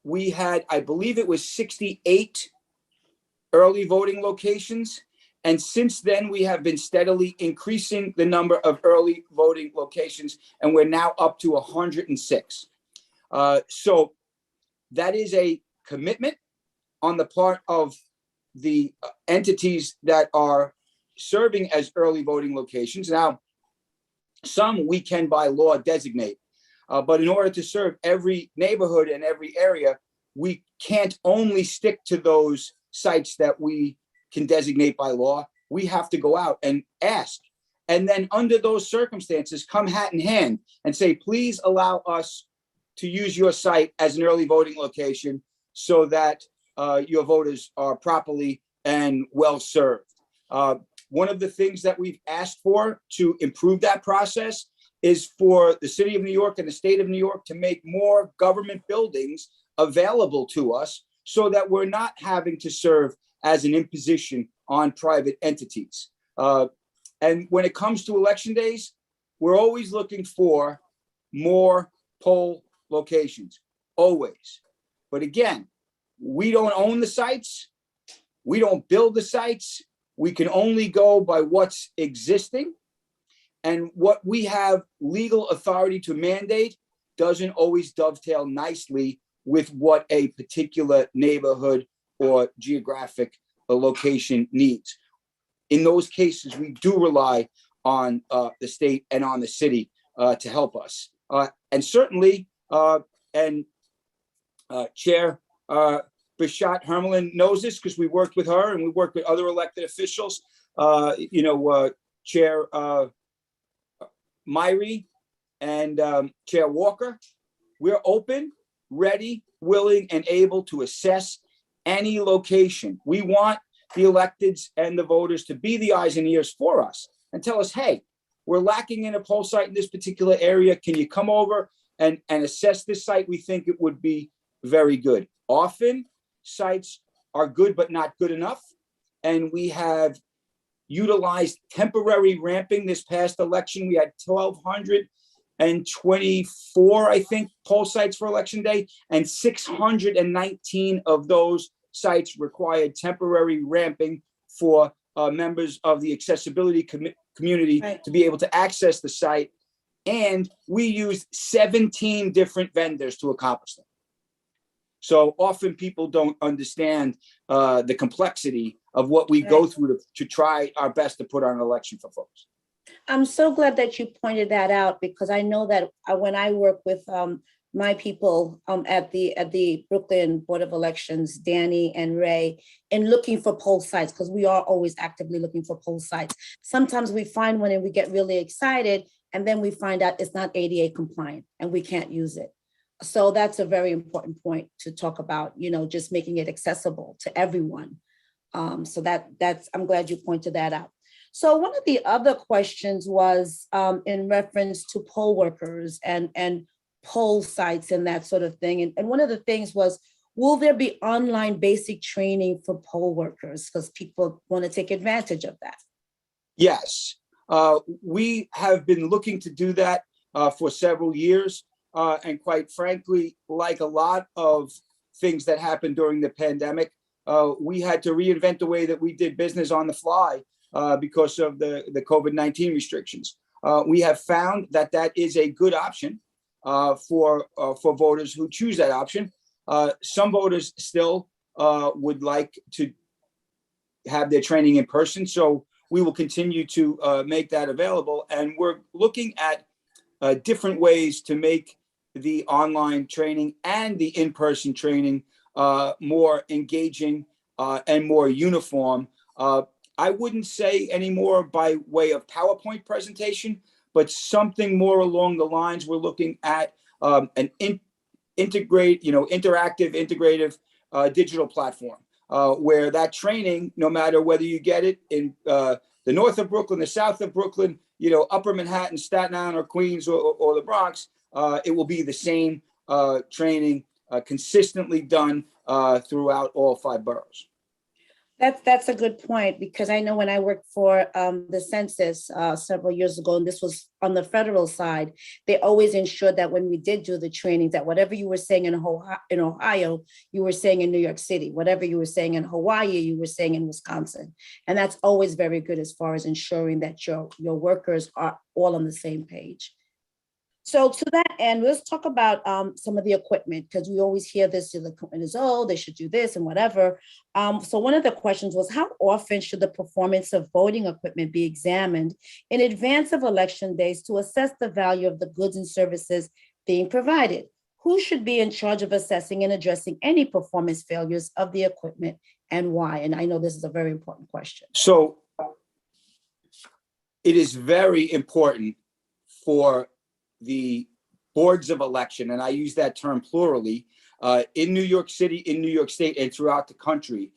we had, I believe it was 68 early voting locations. And since then, we have been steadily increasing the number of early voting locations, and we're now up to 106. So that is a commitment on the part of the entities that are serving as early voting locations. Now, some we can by law designate, but in order to serve every neighborhood and every area, we can't only stick to those sites that we can designate by law. We have to go out and ask. And then under those circumstances, come hat in hand and say, please allow us to use your site as an early voting location so that your voters are properly and well served. One of the things that we've asked for to improve that process is for the city of New York and the state of New York to make more government buildings available to us so that we're not having to serve as an imposition on private entities. And when it comes to election days, we're always looking for more poll locations, always. But again, we don't own the sites. We don't build the sites. We can only go by what's existing. And what we have legal authority to mandate doesn't always dovetail nicely with what a particular neighborhood or geographic location needs. In those cases, we do rely on the state and on the city to help us. And certainly, Chair Bishat Hermelin knows this because we worked with her and we worked with other elected officials. Chair Myrie and Chair Walker, we're open, ready, willing, and able to assess any location. We want the electeds and the voters to be the eyes and ears for us and tell us, hey, we're lacking in a poll site in this particular area. Can you come over and assess this site? We think it would be very good. Often sites are good, but not good enough. And we have utilized temporary ramping this past election. We had 1,224, I think, poll sites for election day, and 619 of those sites required temporary ramping for members of the accessibility community to be able to access the site. And we used 17 different vendors to accomplish them. So often people don't understand the complexity of what we go through to try our best to put on an election for folks. I'm so glad that you pointed that out, because I know that when I work with my people at the Brooklyn Board of Elections, Danny and Ray, in looking for poll sites, because we are always actively looking for poll sites. Sometimes we find one and we get really excited, and then we find out it's not ADA compliant and we can't use it. So that's a very important point to talk about, just making it accessible to everyone. So that's, I'm glad you pointed that out. So one of the other questions was in reference to poll workers and poll sites and that sort of thing. And one of the things was, will there be online basic training for poll workers? Because people want to take advantage of that. Yes, we have been looking to do that for several years. And quite frankly, like a lot of things that happened during the pandemic, we had to reinvent the way that we did business on the fly because of the COVID-19 restrictions. We have found that that is a good option for voters who choose that option. Some voters still would like to have their training in person, so we will continue to make that available. And we're looking at different ways to make the online training and the in-person training more engaging and more uniform. I wouldn't say anymore by way of PowerPoint presentation, but something more along the lines we're looking at an integrative, integrative digital platform where that training, no matter whether you get it in the north of Brooklyn, the south of Brooklyn, Upper Manhattan, Staten Island, or Queens, or the Bronx, it will be the same training consistently done throughout all 5 boroughs. That's a good point, because I know when I worked for the census several years ago, and this was on the federal side, they always ensured that when we did do the trainings, that whatever you were saying in Ohio, you were saying in New York City, whatever you were saying in Hawaii, you were saying in Wisconsin. And that's always very good as far as ensuring that your workers are all on the same page. So to that end, let's talk about some of the equipment, because we always hear this, the equipment is old, they should do this and whatever. So one of the questions was, how often should the performance of voting equipment be examined in advance of election days to assess the value of the goods and services being provided? Who should be in charge of assessing and addressing any performance failures of the equipment, and why? And I know this is a very important question. So it is very important for the boards of election, and I use that term plurally, in New York City, in New York State, and throughout the country,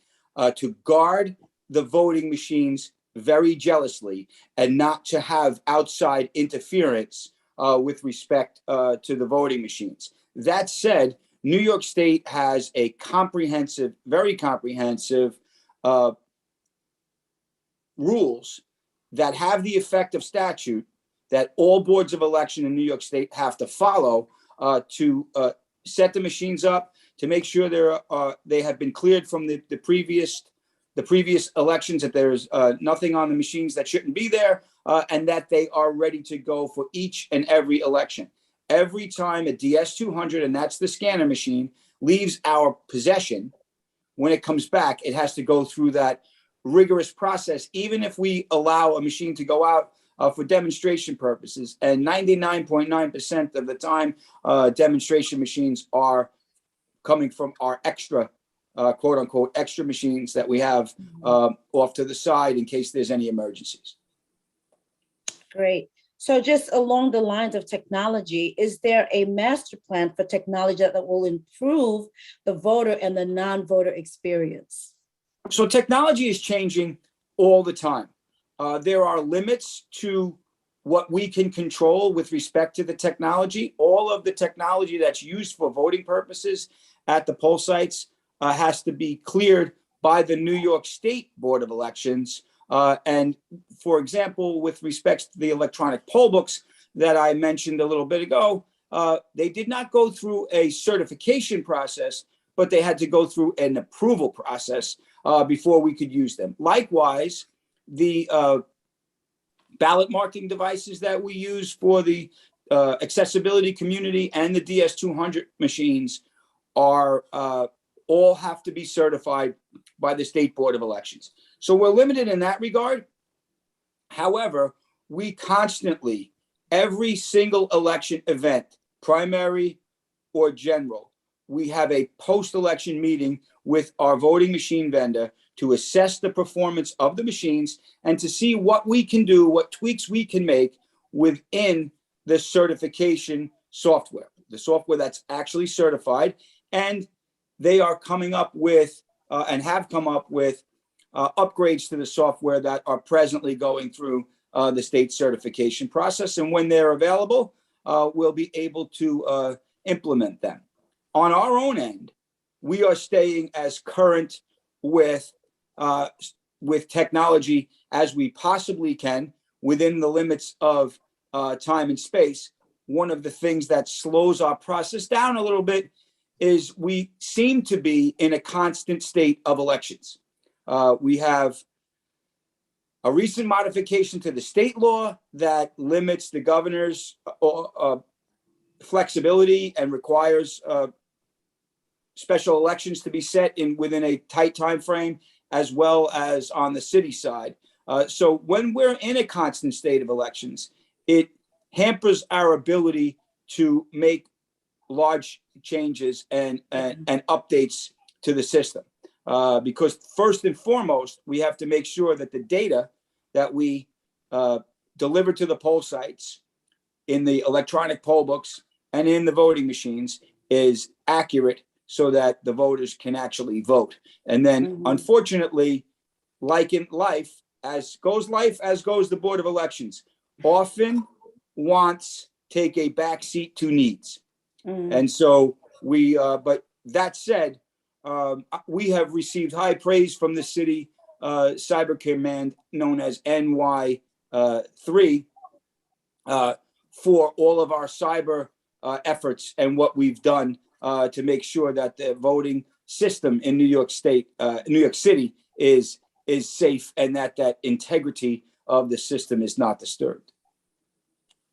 to guard the voting machines very jealously and not to have outside interference with respect to the voting machines. That said, New York State has a comprehensive, very comprehensive rules that have the effect of statute that all boards of election in New York State have to follow to set the machines up, to make sure they have been cleared from the previous elections, that there's nothing on the machines that shouldn't be there, and that they are ready to go for each and every election. Every time a DS-200, and that's the scanner machine, leaves our possession, when it comes back, it has to go through that rigorous process, even if we allow a machine to go out for demonstration purposes. And 99.9% of the time, demonstration machines are coming from our extra, quote unquote, extra machines that we have off to the side in case there's any emergencies. Great. So just along the lines of technology, is there a master plan for technology that will improve the voter and the non-voter experience? So technology is changing all the time. There are limits to what we can control with respect to the technology. All of the technology that's used for voting purposes at the poll sites has to be cleared by the New York State Board of Elections. And for example, with respect to the electronic poll books that I mentioned a little bit ago, they did not go through a certification process, but they had to go through an approval process before we could use them. Likewise, the ballot marking devices that we use for the accessibility community and the DS200 machines are all have to be certified by the State Board of Elections. So we're limited in that regard. However, we constantly, every single election event, primary or general, we have a post-election meeting with our voting machine vendor to assess the performance of the machines and to see what we can do, what tweaks we can make within the certification software, the software that's actually certified. And they are coming up with and have come up with upgrades to the software that are presently going through the state certification process. And when they're available, we'll be able to implement them. On our own end, we are staying as current with technology as we possibly can within the limits of time and space. One of the things that slows our process down a little bit is we seem to be in a constant state of elections. We have a recent modification to the state law that limits the governor's flexibility and requires special elections to be set within a tight time frame, as well as on the city side. So when we're in a constant state of elections, it hampers our ability to make large changes and updates to the system. Because first and foremost, we have to make sure that the data that we deliver to the poll sites in the electronic poll books and in the voting machines is accurate so that the voters can actually vote. And then unfortunately, like in life, as goes the Board of Elections, often wants take a backseat to needs. And so but that said, we have received high praise from the city cyber command known as NY3 for all of our cyber efforts and what we've done to make sure that the voting system in New York City is safe and that integrity of the system is not disturbed.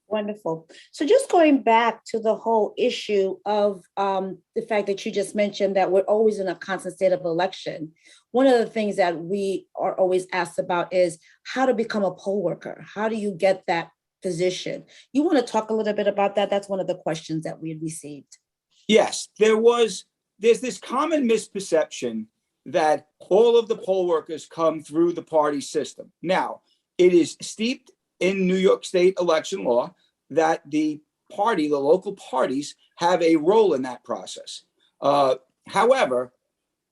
Wonderful. So just going back to the whole issue of the fact that you just mentioned that we're always in a constant state of election. One of the things that we are always asked about is how to become a poll worker. How do you get that position? You want to talk a little bit about that? That's one of the questions that we had received. Yes, there's this common misperception that all of the poll workers come through the party system. Now, it is steeped in New York State election law that the local parties have a role in that process. However,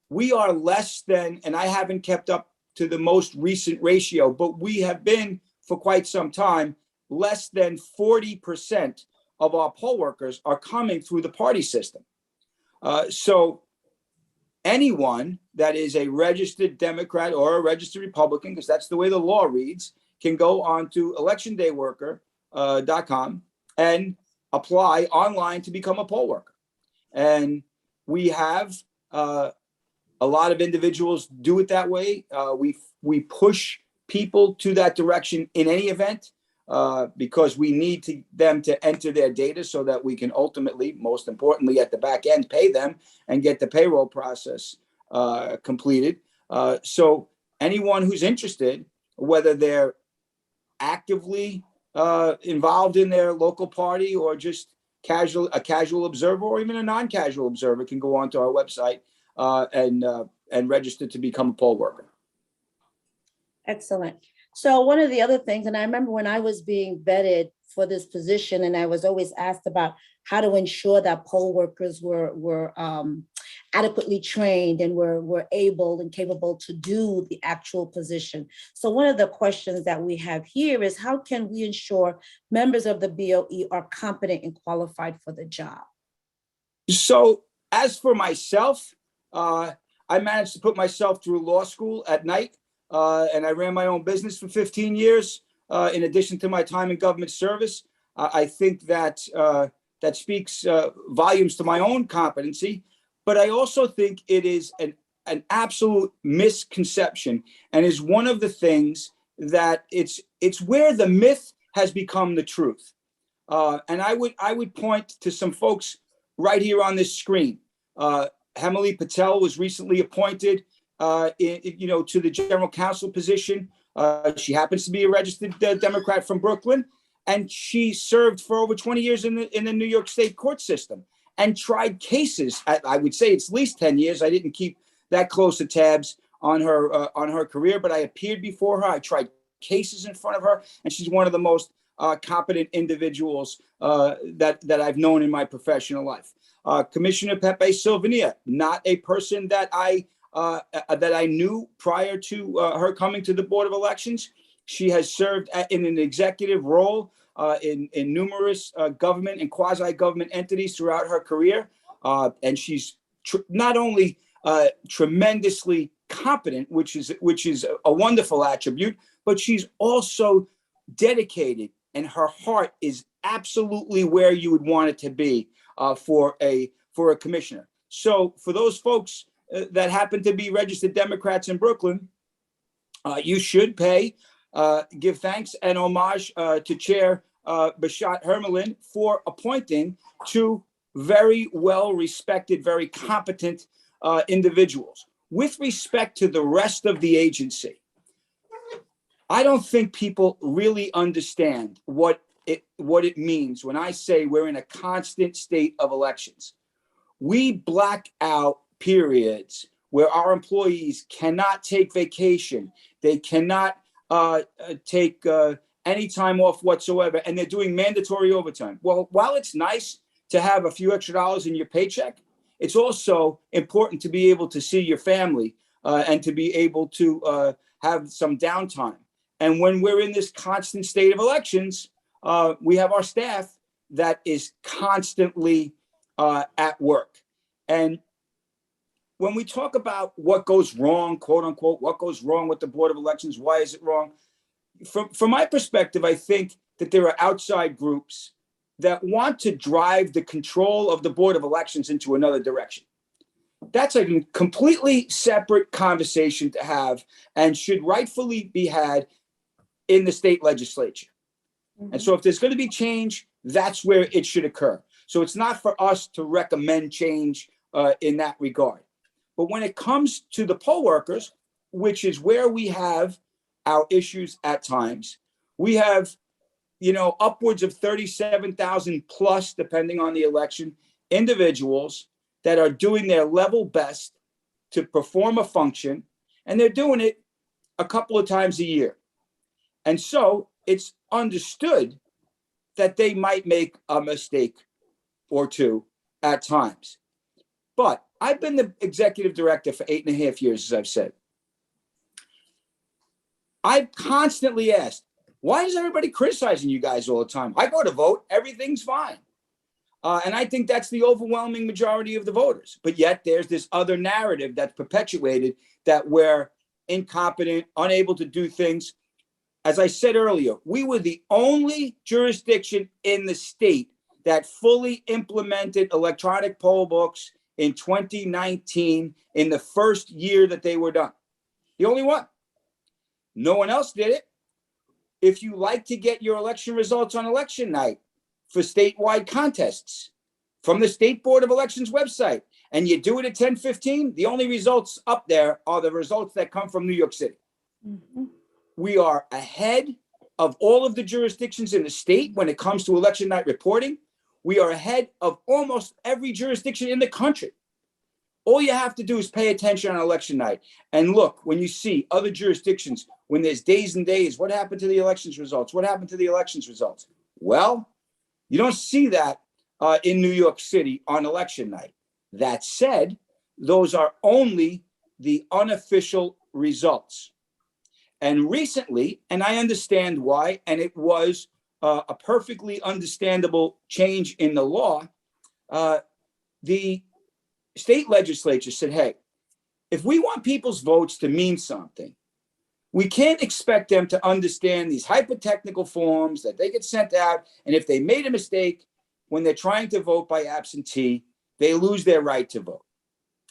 we are less than, and I haven't kept up to the most recent ratio, but we have been for quite some time, less than 40% of our poll workers are coming through the party system. So anyone that is a registered Democrat or a registered Republican, because that's the way the law reads, can go on to electiondayworker.com and apply online to become a poll worker. And we have a lot of individuals do it that way. We push people to that direction in any event because we need them to enter their data so that we can ultimately, most importantly, at the back end, pay them and get the payroll process completed. So anyone who's interested, whether they're actively involved in their local party or just a casual observer or even a non-casual observer, can go onto our website and register to become a poll worker. Excellent. So one of the other things, and I remember when I was being vetted for this position, and I was always asked about how to ensure that poll workers were adequately trained and were able and capable to do the actual position. So one of the questions that we have here is, how can we ensure members of the BOE are competent and qualified for the job? So as for myself, I managed to put myself through law school at night, and I ran my own business for 15 years, in addition to my time in government service. I think that that speaks volumes to my own competency, but I also think it is an absolute misconception, and is one of the things that it's where the myth has become the truth. And I would point to some folks right here on this screen. Hemali Patel was recently appointed, to the general counsel position. She happens to be a registered Democrat from Brooklyn, and she served for over 20 years in the New York State court system and tried cases. I would say it's at least 10 years. I didn't keep that close of tabs on her career, but I appeared before her. I tried cases in front of her, and she's one of the most competent individuals that I've known in my professional life. Commissioner Pepe Silvania, not a person that I knew prior to her coming to the Board of Elections. She has served in an executive role in numerous government and quasi-government entities throughout her career. And she's not only tremendously competent, which is a wonderful attribute, but she's also dedicated, and her heart is absolutely where you would want it to be for a commissioner. So for those folks that happen to be registered Democrats in Brooklyn, you should give thanks and homage to Chair Bishat Hermelin for appointing two very well-respected, very competent individuals. With respect to the rest of the agency, I don't think people really understand what it means when I say we're in a constant state of elections. We black out periods where our employees cannot take vacation. They cannot take any time off whatsoever, and they're doing mandatory overtime. Well, while it's nice to have a few extra dollars in your paycheck, it's also important to be able to see your family and to be able to have some downtime. And when we're in this constant state of elections, we have our staff that is constantly at work. And when we talk about what goes wrong, quote unquote, what goes wrong with the Board of Elections, why is it wrong? From my perspective, I think that there are outside groups that want to drive the control of the Board of Elections into another direction. That's a completely separate conversation to have and should rightfully be had in the state legislature. And so if there's going to be change, that's where it should occur. So it's not for us to recommend change in that regard. But when it comes to the poll workers, which is where we have our issues at times, we have, upwards of 37,000 plus, depending on the election, individuals that are doing their level best to perform a function, and they're doing it a couple of times a year. And so it's understood that they might make a mistake or two at times. But I've been the executive director for 8.5 years, as I've said. I've constantly asked, why is everybody criticizing you guys all the time? I go to vote, everything's fine. And I think that's the overwhelming majority of the voters. But yet there's this other narrative that's perpetuated that we're incompetent, unable to do things. As I said earlier, we were the only jurisdiction in the state that fully implemented electronic poll books in 2019 in the first year that they were done. The only one. No one else did it. If you like to get your election results on election night for statewide contests from the State Board of Elections website, and you do it at 10:15, the only results up there are the results that come from New York City. Mm-hmm. We are ahead of all of the jurisdictions in the state when it comes to election night reporting. We are ahead of almost every jurisdiction in the country. All you have to do is pay attention on election night and look when you see other jurisdictions, when there's days and days, what happened to the elections results? What happened to the elections results? Well, you don't see that in New York City on election night. That said, those are only the unofficial results. And recently, and I understand why, and it was a perfectly understandable change in the law, the state legislature said, hey, if we want people's votes to mean something, we can't expect them to understand these hyper-technical forms that they get sent out. And if they made a mistake when they're trying to vote by absentee, they lose their right to vote.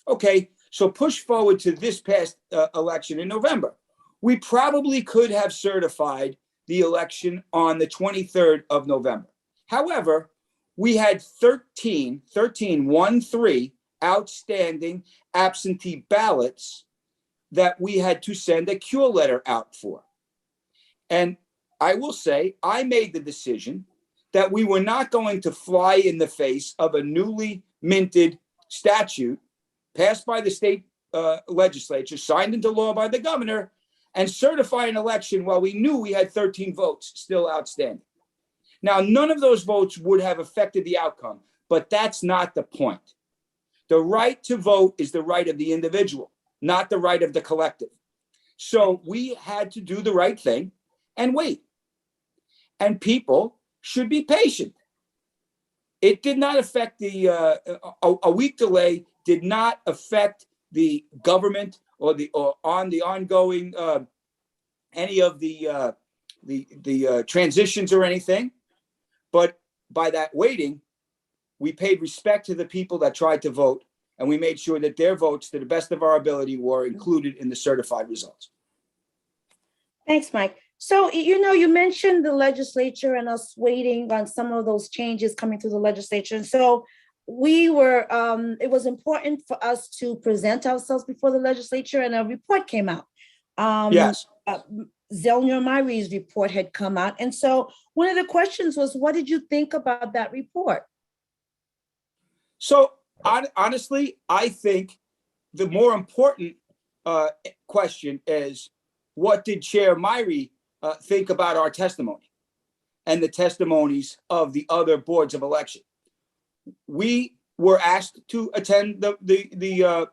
Okay, so push forward to this past election in November. We probably could have certified the election on the 23rd of November. However, we had 13 outstanding absentee ballots that we had to send a cure letter out for. And I will say, I made the decision that we were not going to fly in the face of a newly minted statute passed by the state legislature, signed into law by the governor, and certify an election while we knew we had 13 votes still outstanding. Now, none of those votes would have affected the outcome, but that's not the point. The right to vote is the right of the individual, not the right of the collective. So we had to do the right thing and wait. And people should be patient. It did not affect a week delay did not affect the government or the ongoing any of the transitions or anything. But by that waiting, we paid respect to the people that tried to vote, and we made sure that their votes, to the best of our ability, were included in the certified results. Thanks, Mike. So, you mentioned the legislature and us waiting on some of those changes coming through the legislature. And so we were, it was important for us to present ourselves before the legislature, and a report came out. Yes. Zelnier Myri's report had come out. And so one of the questions was, what did you think about that report? So honestly, I think the more important question is, what did Chair Myrie think about our testimony and the testimonies of the other boards of election? We were asked to attend the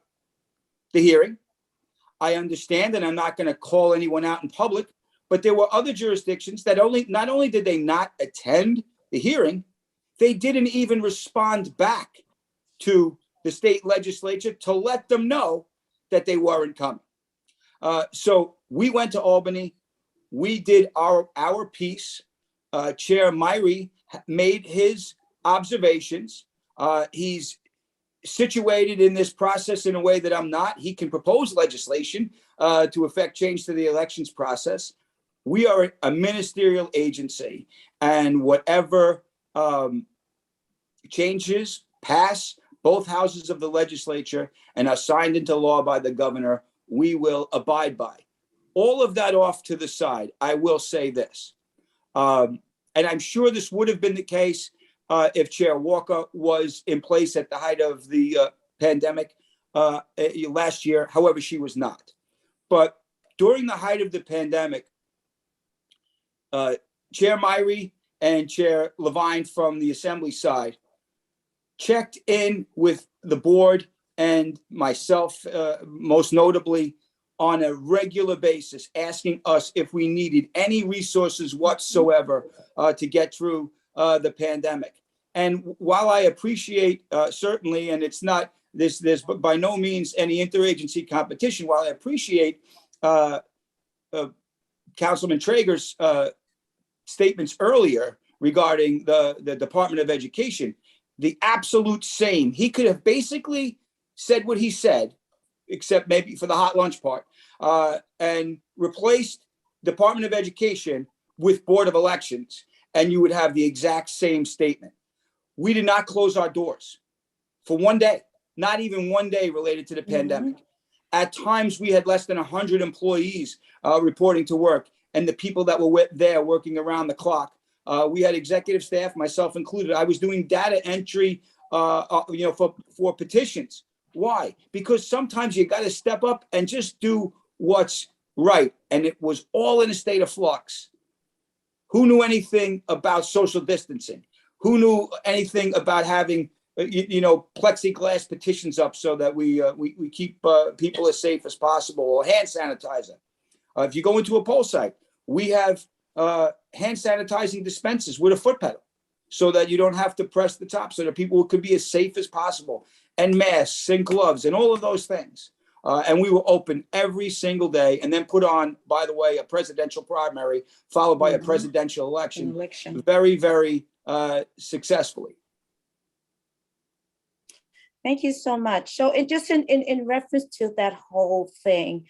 hearing. I understand, and I'm not going to call anyone out in public, but there were other jurisdictions that not only did they not attend the hearing, they didn't even respond back to the state legislature to let them know that they weren't coming. So we went to Albany. We did our piece. Chair Myrie made his observations. He's situated in this process in a way that I'm not. He can propose legislation to affect change to the elections process. We are a ministerial agency, and whatever changes pass both houses of the legislature and are signed into law by the governor, we will abide by. All of that off to the side, I will say this, and I'm sure this would have been the case if Chair Walker was in place at the height of the pandemic last year. However, she was not. But during the height of the pandemic, Chair Myrie and Chair Levine from the Assembly side checked in with the board and myself, most notably, on a regular basis, asking us if we needed any resources whatsoever to get through the pandemic. And while I appreciate certainly, and it's not there's by no means any interagency competition, while I appreciate Councilman Traeger's statements earlier regarding the Department of Education, the absolute same. He could have basically said what he said, except maybe for the hot lunch part, and replaced Department of Education with Board of Elections, and you would have the exact same statement. We did not close our doors for one day, not even one day related to the pandemic. At times, we had less than 100 employees reporting to work, and the people that were there working around the clock. We had executive staff, myself included. I was doing data entry, for petitions. Why? Because sometimes you got to step up and just do what's right. And it was all in a state of flux. Who knew anything about social distancing? Who knew anything about having plexiglass petitions up so that we keep people as safe as possible, or hand sanitizer. If you go into a poll site, we have hand sanitizing dispensers with a foot pedal so that you don't have to press the top, so that people could be as safe as possible, and masks and gloves and all of those things. And we were open every single day, and then put on, by the way, a presidential primary followed by a presidential election very, very successfully. Thank you so much. So in reference to that whole thing,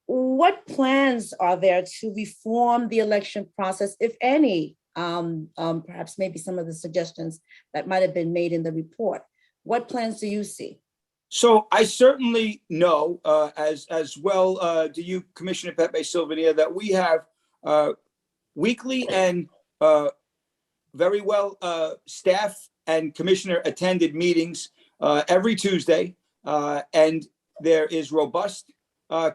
what plans are there to reform the election process, if any? Perhaps maybe some of the suggestions that might have been made in the report. What plans do you see? So I certainly know, as well do you, Commissioner Pepe Silvania, that we have weekly and very well staff and commissioner attended meetings every Tuesday, and there is robust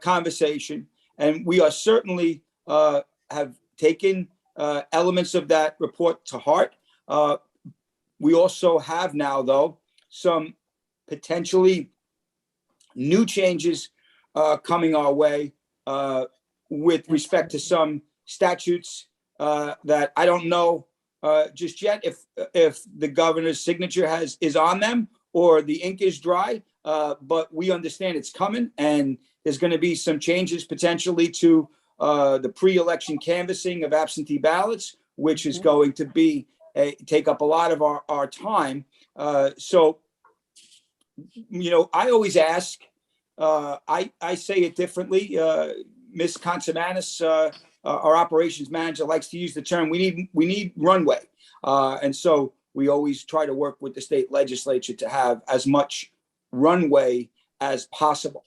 conversation, and we are certainly have taken elements of that report to heart. We also have now, though, some potentially new changes coming our way with respect to some statutes that I don't know just yet if the governor's signature is on them or the ink is dry, but we understand it's coming, and there's going to be some changes potentially to the pre-election canvassing of absentee ballots, which is going to be take up a lot of our time. So, I always ask, I say it differently. Ms. Consomanis, our operations manager, likes to use the term, we need runway. And so we always try to work with the state legislature to have as much runway as possible,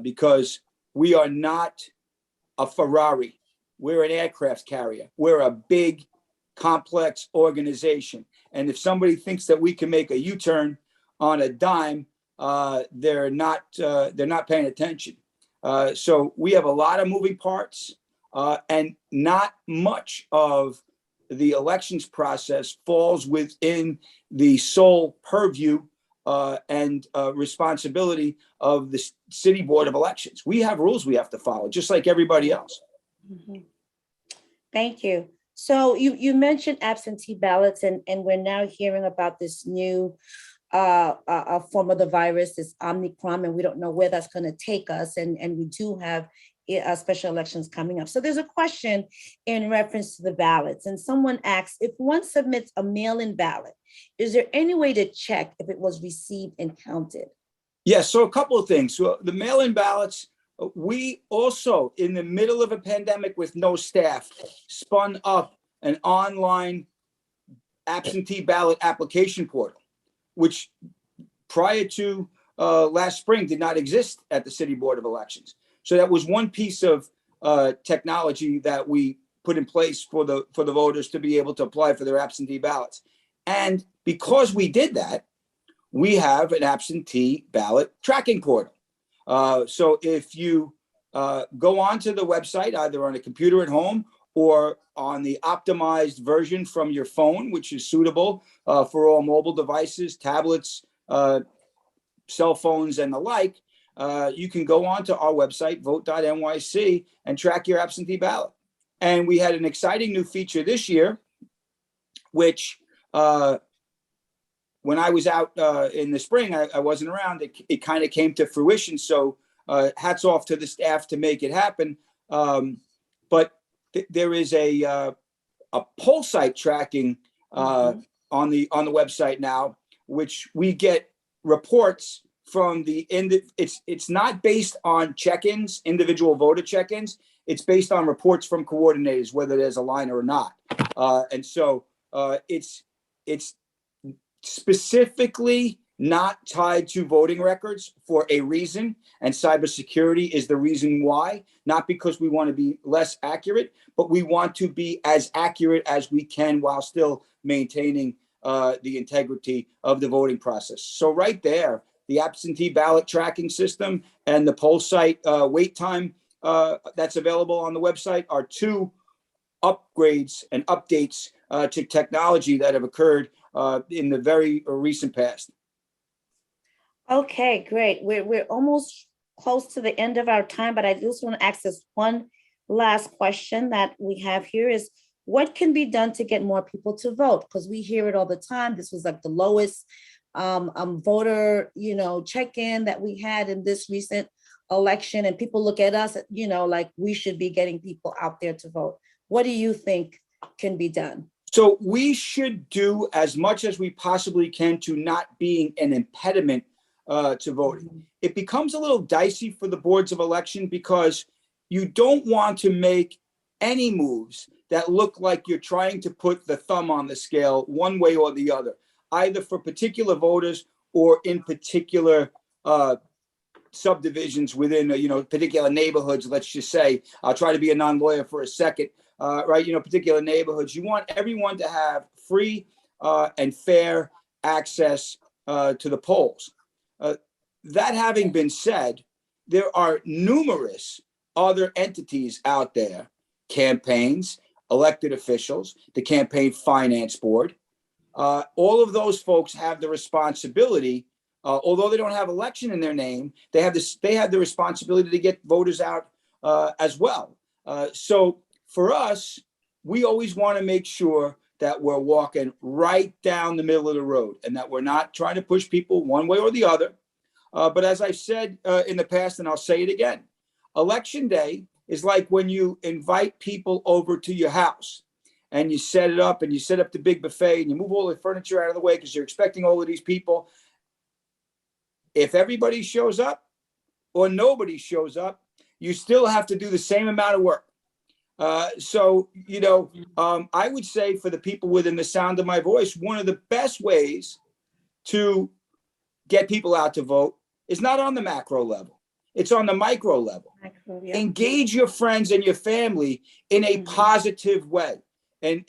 because we are not a Ferrari. We're an aircraft carrier. We're a big, complex organization. And if somebody thinks that we can make a U-turn on a dime, they're not paying attention. So we have a lot of moving parts, and not much of the elections process falls within the sole purview and responsibility of the City Board of Elections. We have rules we have to follow, just like everybody else. Thank you. So you mentioned absentee ballots, and we're now hearing about this new form of the virus, this Omicron, and we don't know where that's going to take us. And we do have special elections coming up. So there's a question in reference to the ballots, and someone asks, if one submits a mail-in ballot, is there any way to check if it was received and counted? Yes, so a couple of things. So the mail-in ballots, we also, in the middle of a pandemic with no staff, spun up an online absentee ballot application portal, which prior to last spring did not exist at the City Board of Elections. So that was one piece of technology that we put in place for the voters to be able to apply for their absentee ballots. And because we did that, we have an absentee ballot tracking portal. So if you go onto the website, either on a computer at home or on the optimized version from your phone, which is suitable for all mobile devices, tablets, cell phones, and the like, you can go onto our website, vote.nyc, and track your absentee ballot. And we had an exciting new feature this year, which when I was out in the spring, I wasn't around, it kind of came to fruition. So hats off to the staff to make it happen. But there is a poll site tracking on the website now, which we get reports from it's not based on check-ins, individual voter check-ins. It's based on reports from coordinators, whether there's a line or not. And so it's specifically not tied to voting records for a reason, and cybersecurity is the reason why. Not because we want to be less accurate, but we want to be as accurate as we can while still maintaining the integrity of the voting process. So right there, the absentee ballot tracking system and the poll site wait time that's available on the website are two upgrades and updates to technology that have occurred in the very recent past. Okay, great. We're almost close to the end of our time, but I just want to ask this one last question that we have here is, what can be done to get more people to vote? Because we hear it all the time. This was like the lowest voter, check-in that we had in this recent election, and people look at us, like we should be getting people out there to vote. What do you think can be done? So we should do as much as we possibly can to not being an impediment to voting. It becomes a little dicey for the boards of election because you don't want to make any moves that look like you're trying to put the thumb on the scale one way or the other, either for particular voters or in particular subdivisions within, particular neighborhoods. Let's just say, I'll try to be a non-lawyer for a second, right? Particular neighborhoods. You want everyone to have free and fair access to the polls. That having been said, there are numerous other entities out there, campaigns, elected officials, the campaign finance board. All of those folks have the responsibility, although they don't have election in their name, they have the responsibility to get voters out as well. So for us, we always want to make sure that we're walking right down the middle of the road and that we're not trying to push people one way or the other. But as I've said in the past, and I'll say it again, Election Day is like when you invite people over to your house and you set it up and you set up the big buffet and you move all the furniture out of the way because you're expecting all of these people. If everybody shows up or nobody shows up, you still have to do the same amount of work. So, I would say for the people within the sound of my voice, one of the best ways to get people out to vote is not on the macro level. It's on the micro level. Engage your friends and your family in a positive way. And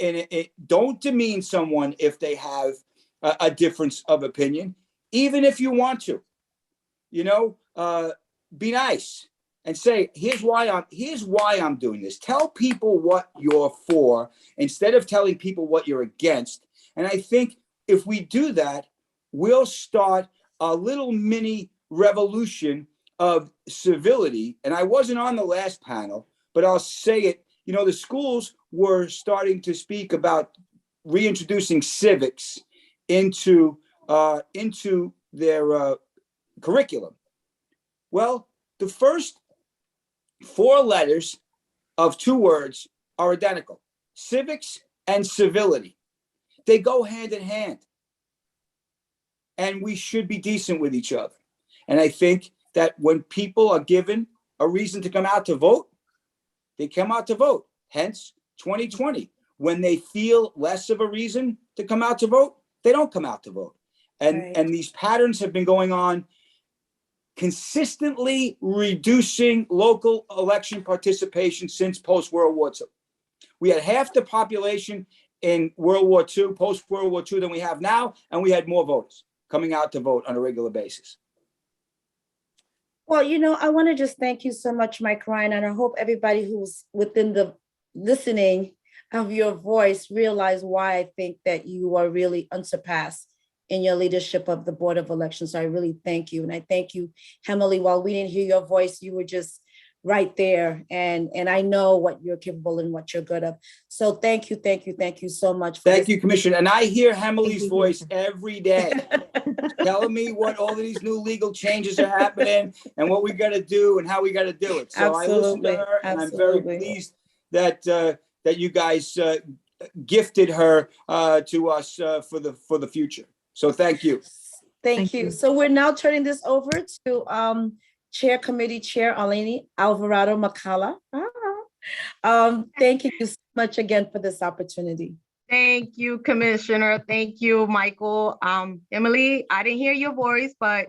don't demean someone if they have a difference of opinion, even if you want to. Be nice and say, here's why I'm doing this. Tell people what you're for instead of telling people what you're against. And I think if we do that, we'll start a little mini revolution of civility. And I wasn't on the last panel, but I'll say it. The schools were starting to speak about reintroducing civics into their curriculum. Well, the first 4 letters of 2 words are identical: civics and civility. They go hand in hand. And we should be decent with each other. And I think that when people are given a reason to come out to vote, they come out to vote. Hence 2020. When they feel less of a reason to come out to vote, they don't come out to vote. And these patterns have been going on, consistently reducing local election participation since post-World War II. We had half the population in World War II, post-World War II, than we have now, and we had more voters coming out to vote on a regular basis. Well, I want to just thank you so much, Mike Ryan, and I hope everybody who's within the listening of your voice realize why I think that you are really unsurpassed in your leadership of the Board of Elections. So I really thank you. And I thank you, Emily. While we didn't hear your voice, you were just right there. And I know what you're capable and what you're good of. So thank you so much. Thank you, Commissioner. And I hear Emily's voice every day telling me what all of these new legal changes are happening and what we got to do and how we got to do it. So I listen to her, and I'm very pleased that you guys gifted her to us for the future. So thank you. Thank you. So we're now turning this over to Committee Chair Aleni Alvarado Macala. Thank you so much again for this opportunity. Thank you, Commissioner. Thank you, Michael. Emily, I didn't hear your voice, but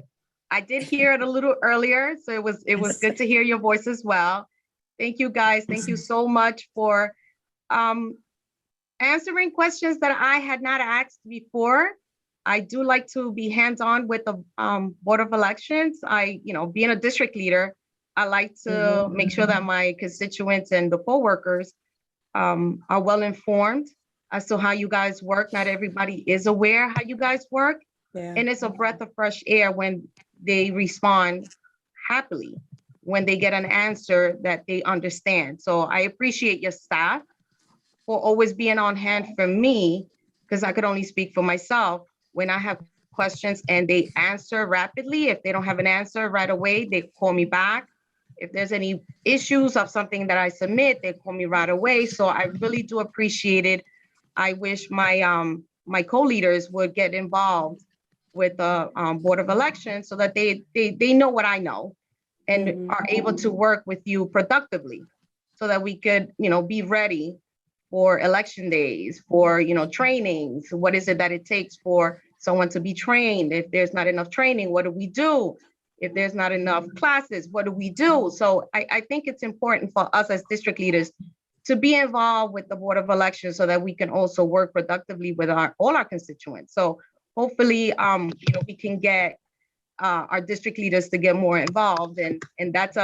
I did hear it a little earlier. So it was good to hear your voice as well. Thank you, guys. Thank you so much for answering questions that I had not asked before. I do like to be hands-on with the Board of Elections. Being a district leader, I like to make sure that my constituents and the poll workers are well informed as to how you guys work. Not everybody is aware how you guys work. Yeah. And it's a breath of fresh air when they respond happily, when they get an answer that they understand. So I appreciate your staff for always being on hand for me, because I could only speak for myself. When I have questions and they answer rapidly, if they don't have an answer right away, they call me back. If there's any issues of something that I submit, they call me right away. So I really do appreciate it. I wish my co-leaders would get involved with the Board of Elections so that they know what I know and are able to work with you productively so that we could, be ready for election days, for, trainings. What is it that it takes for someone to be trained? If there's not enough training, what do we do? If there's not enough classes, what do we do? So I think it's important for us as district leaders to be involved with the Board of Elections so that we can also work productively with all our constituents. So hopefully, we can get our district leaders to get more involved, and that's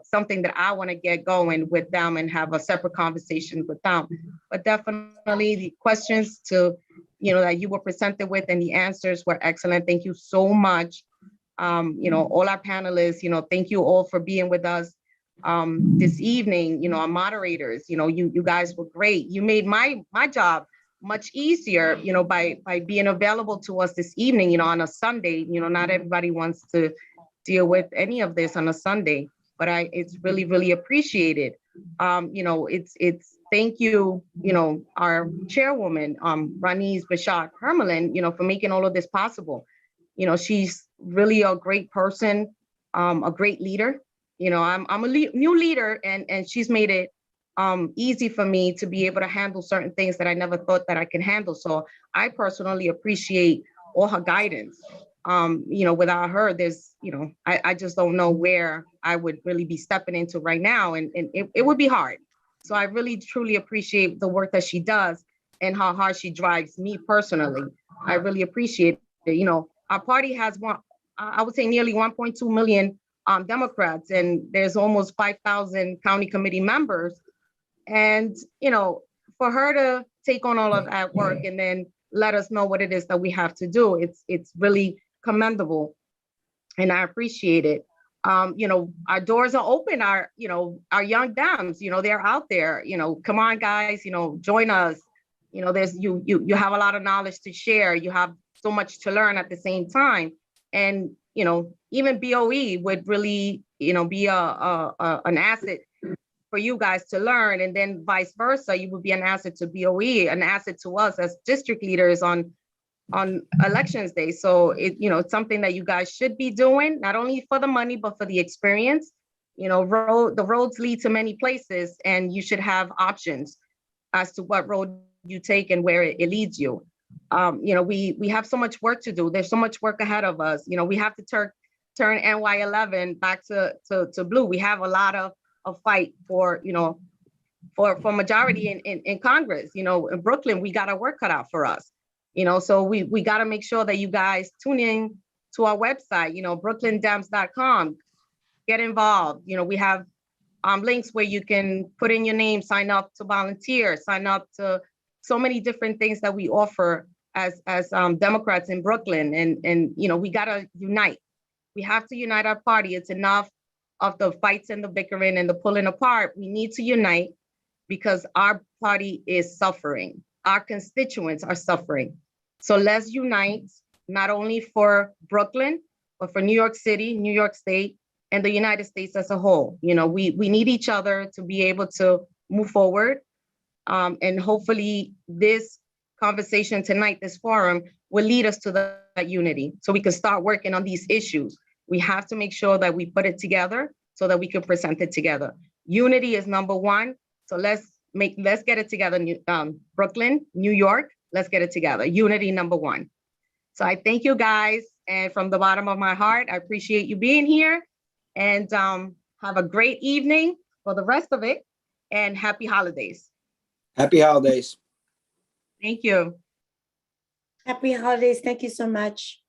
something that I want to get going with them and have a separate conversation with them. But definitely the questions that you were presented with and the answers were excellent. Thank you so much. All our panelists, thank you all for being with us this evening. Our moderators, you guys were great. You made my job much easier, by being available to us this evening, on a Sunday. Not everybody wants to deal with any of this on a Sunday, but it's really, really appreciated. It's thank you, our chairwoman, Ranice Bashad Hermelin, for making all of this possible. She's really a great person, a great leader. I'm a new leader, and she's made it easy for me to be able to handle certain things that I never thought that I could handle. So I personally appreciate all her guidance. Without her, there's, I just don't know where I would really be stepping into right now. And it would be hard. So I really, truly appreciate the work that she does and how hard she drives me personally. I really appreciate it. Our party has I would say nearly 1.2 million Democrats, and there's almost 5,000 county committee members. And, for her to take on all of that work and then let us know what it is that we have to do, it's really commendable. And I appreciate it. Our doors are open. Our young Dems, they're out there, come on, guys, join us. There's you have a lot of knowledge to share. You have so much to learn at the same time. And, even BOE would really, be an asset for you guys to learn, and then vice versa. You would be an asset to BOE, an asset to us as district leaders on elections day. So it's something that you guys should be doing, not only for the money, but for the experience. The roads lead to many places, and you should have options as to what road you take and where it leads you. We have so much work to do. There's so much work ahead of us. We have to turn NY11 back to blue. We have a lot of fight for majority in Congress. In Brooklyn, we got our work cut out for us. So we got to make sure that you guys tune in to our website, brooklyndems.com. Get involved. We have links where you can put in your name, sign up to volunteer, sign up to so many different things that we offer as Democrats in Brooklyn. And we got to unite. We have to unite our party. It's enough of the fights and the bickering and the pulling apart. We need to unite because our party is suffering. Our constituents are suffering. So let's unite, not only for Brooklyn, but for New York City, New York State, and the United States as a whole. We need each other to be able to move forward. And hopefully this conversation tonight, this forum, will lead us to that unity so we can start working on these issues. We have to make sure that we put it together so that we can present it together. Unity is number one. So let's get it together. Brooklyn, New York, let's get it together. Unity number one. So I thank you guys. And from the bottom of my heart, I appreciate you being here, and have a great evening for the rest of it, and happy holidays. Happy holidays. Thank you. Happy holidays. Thank you so much.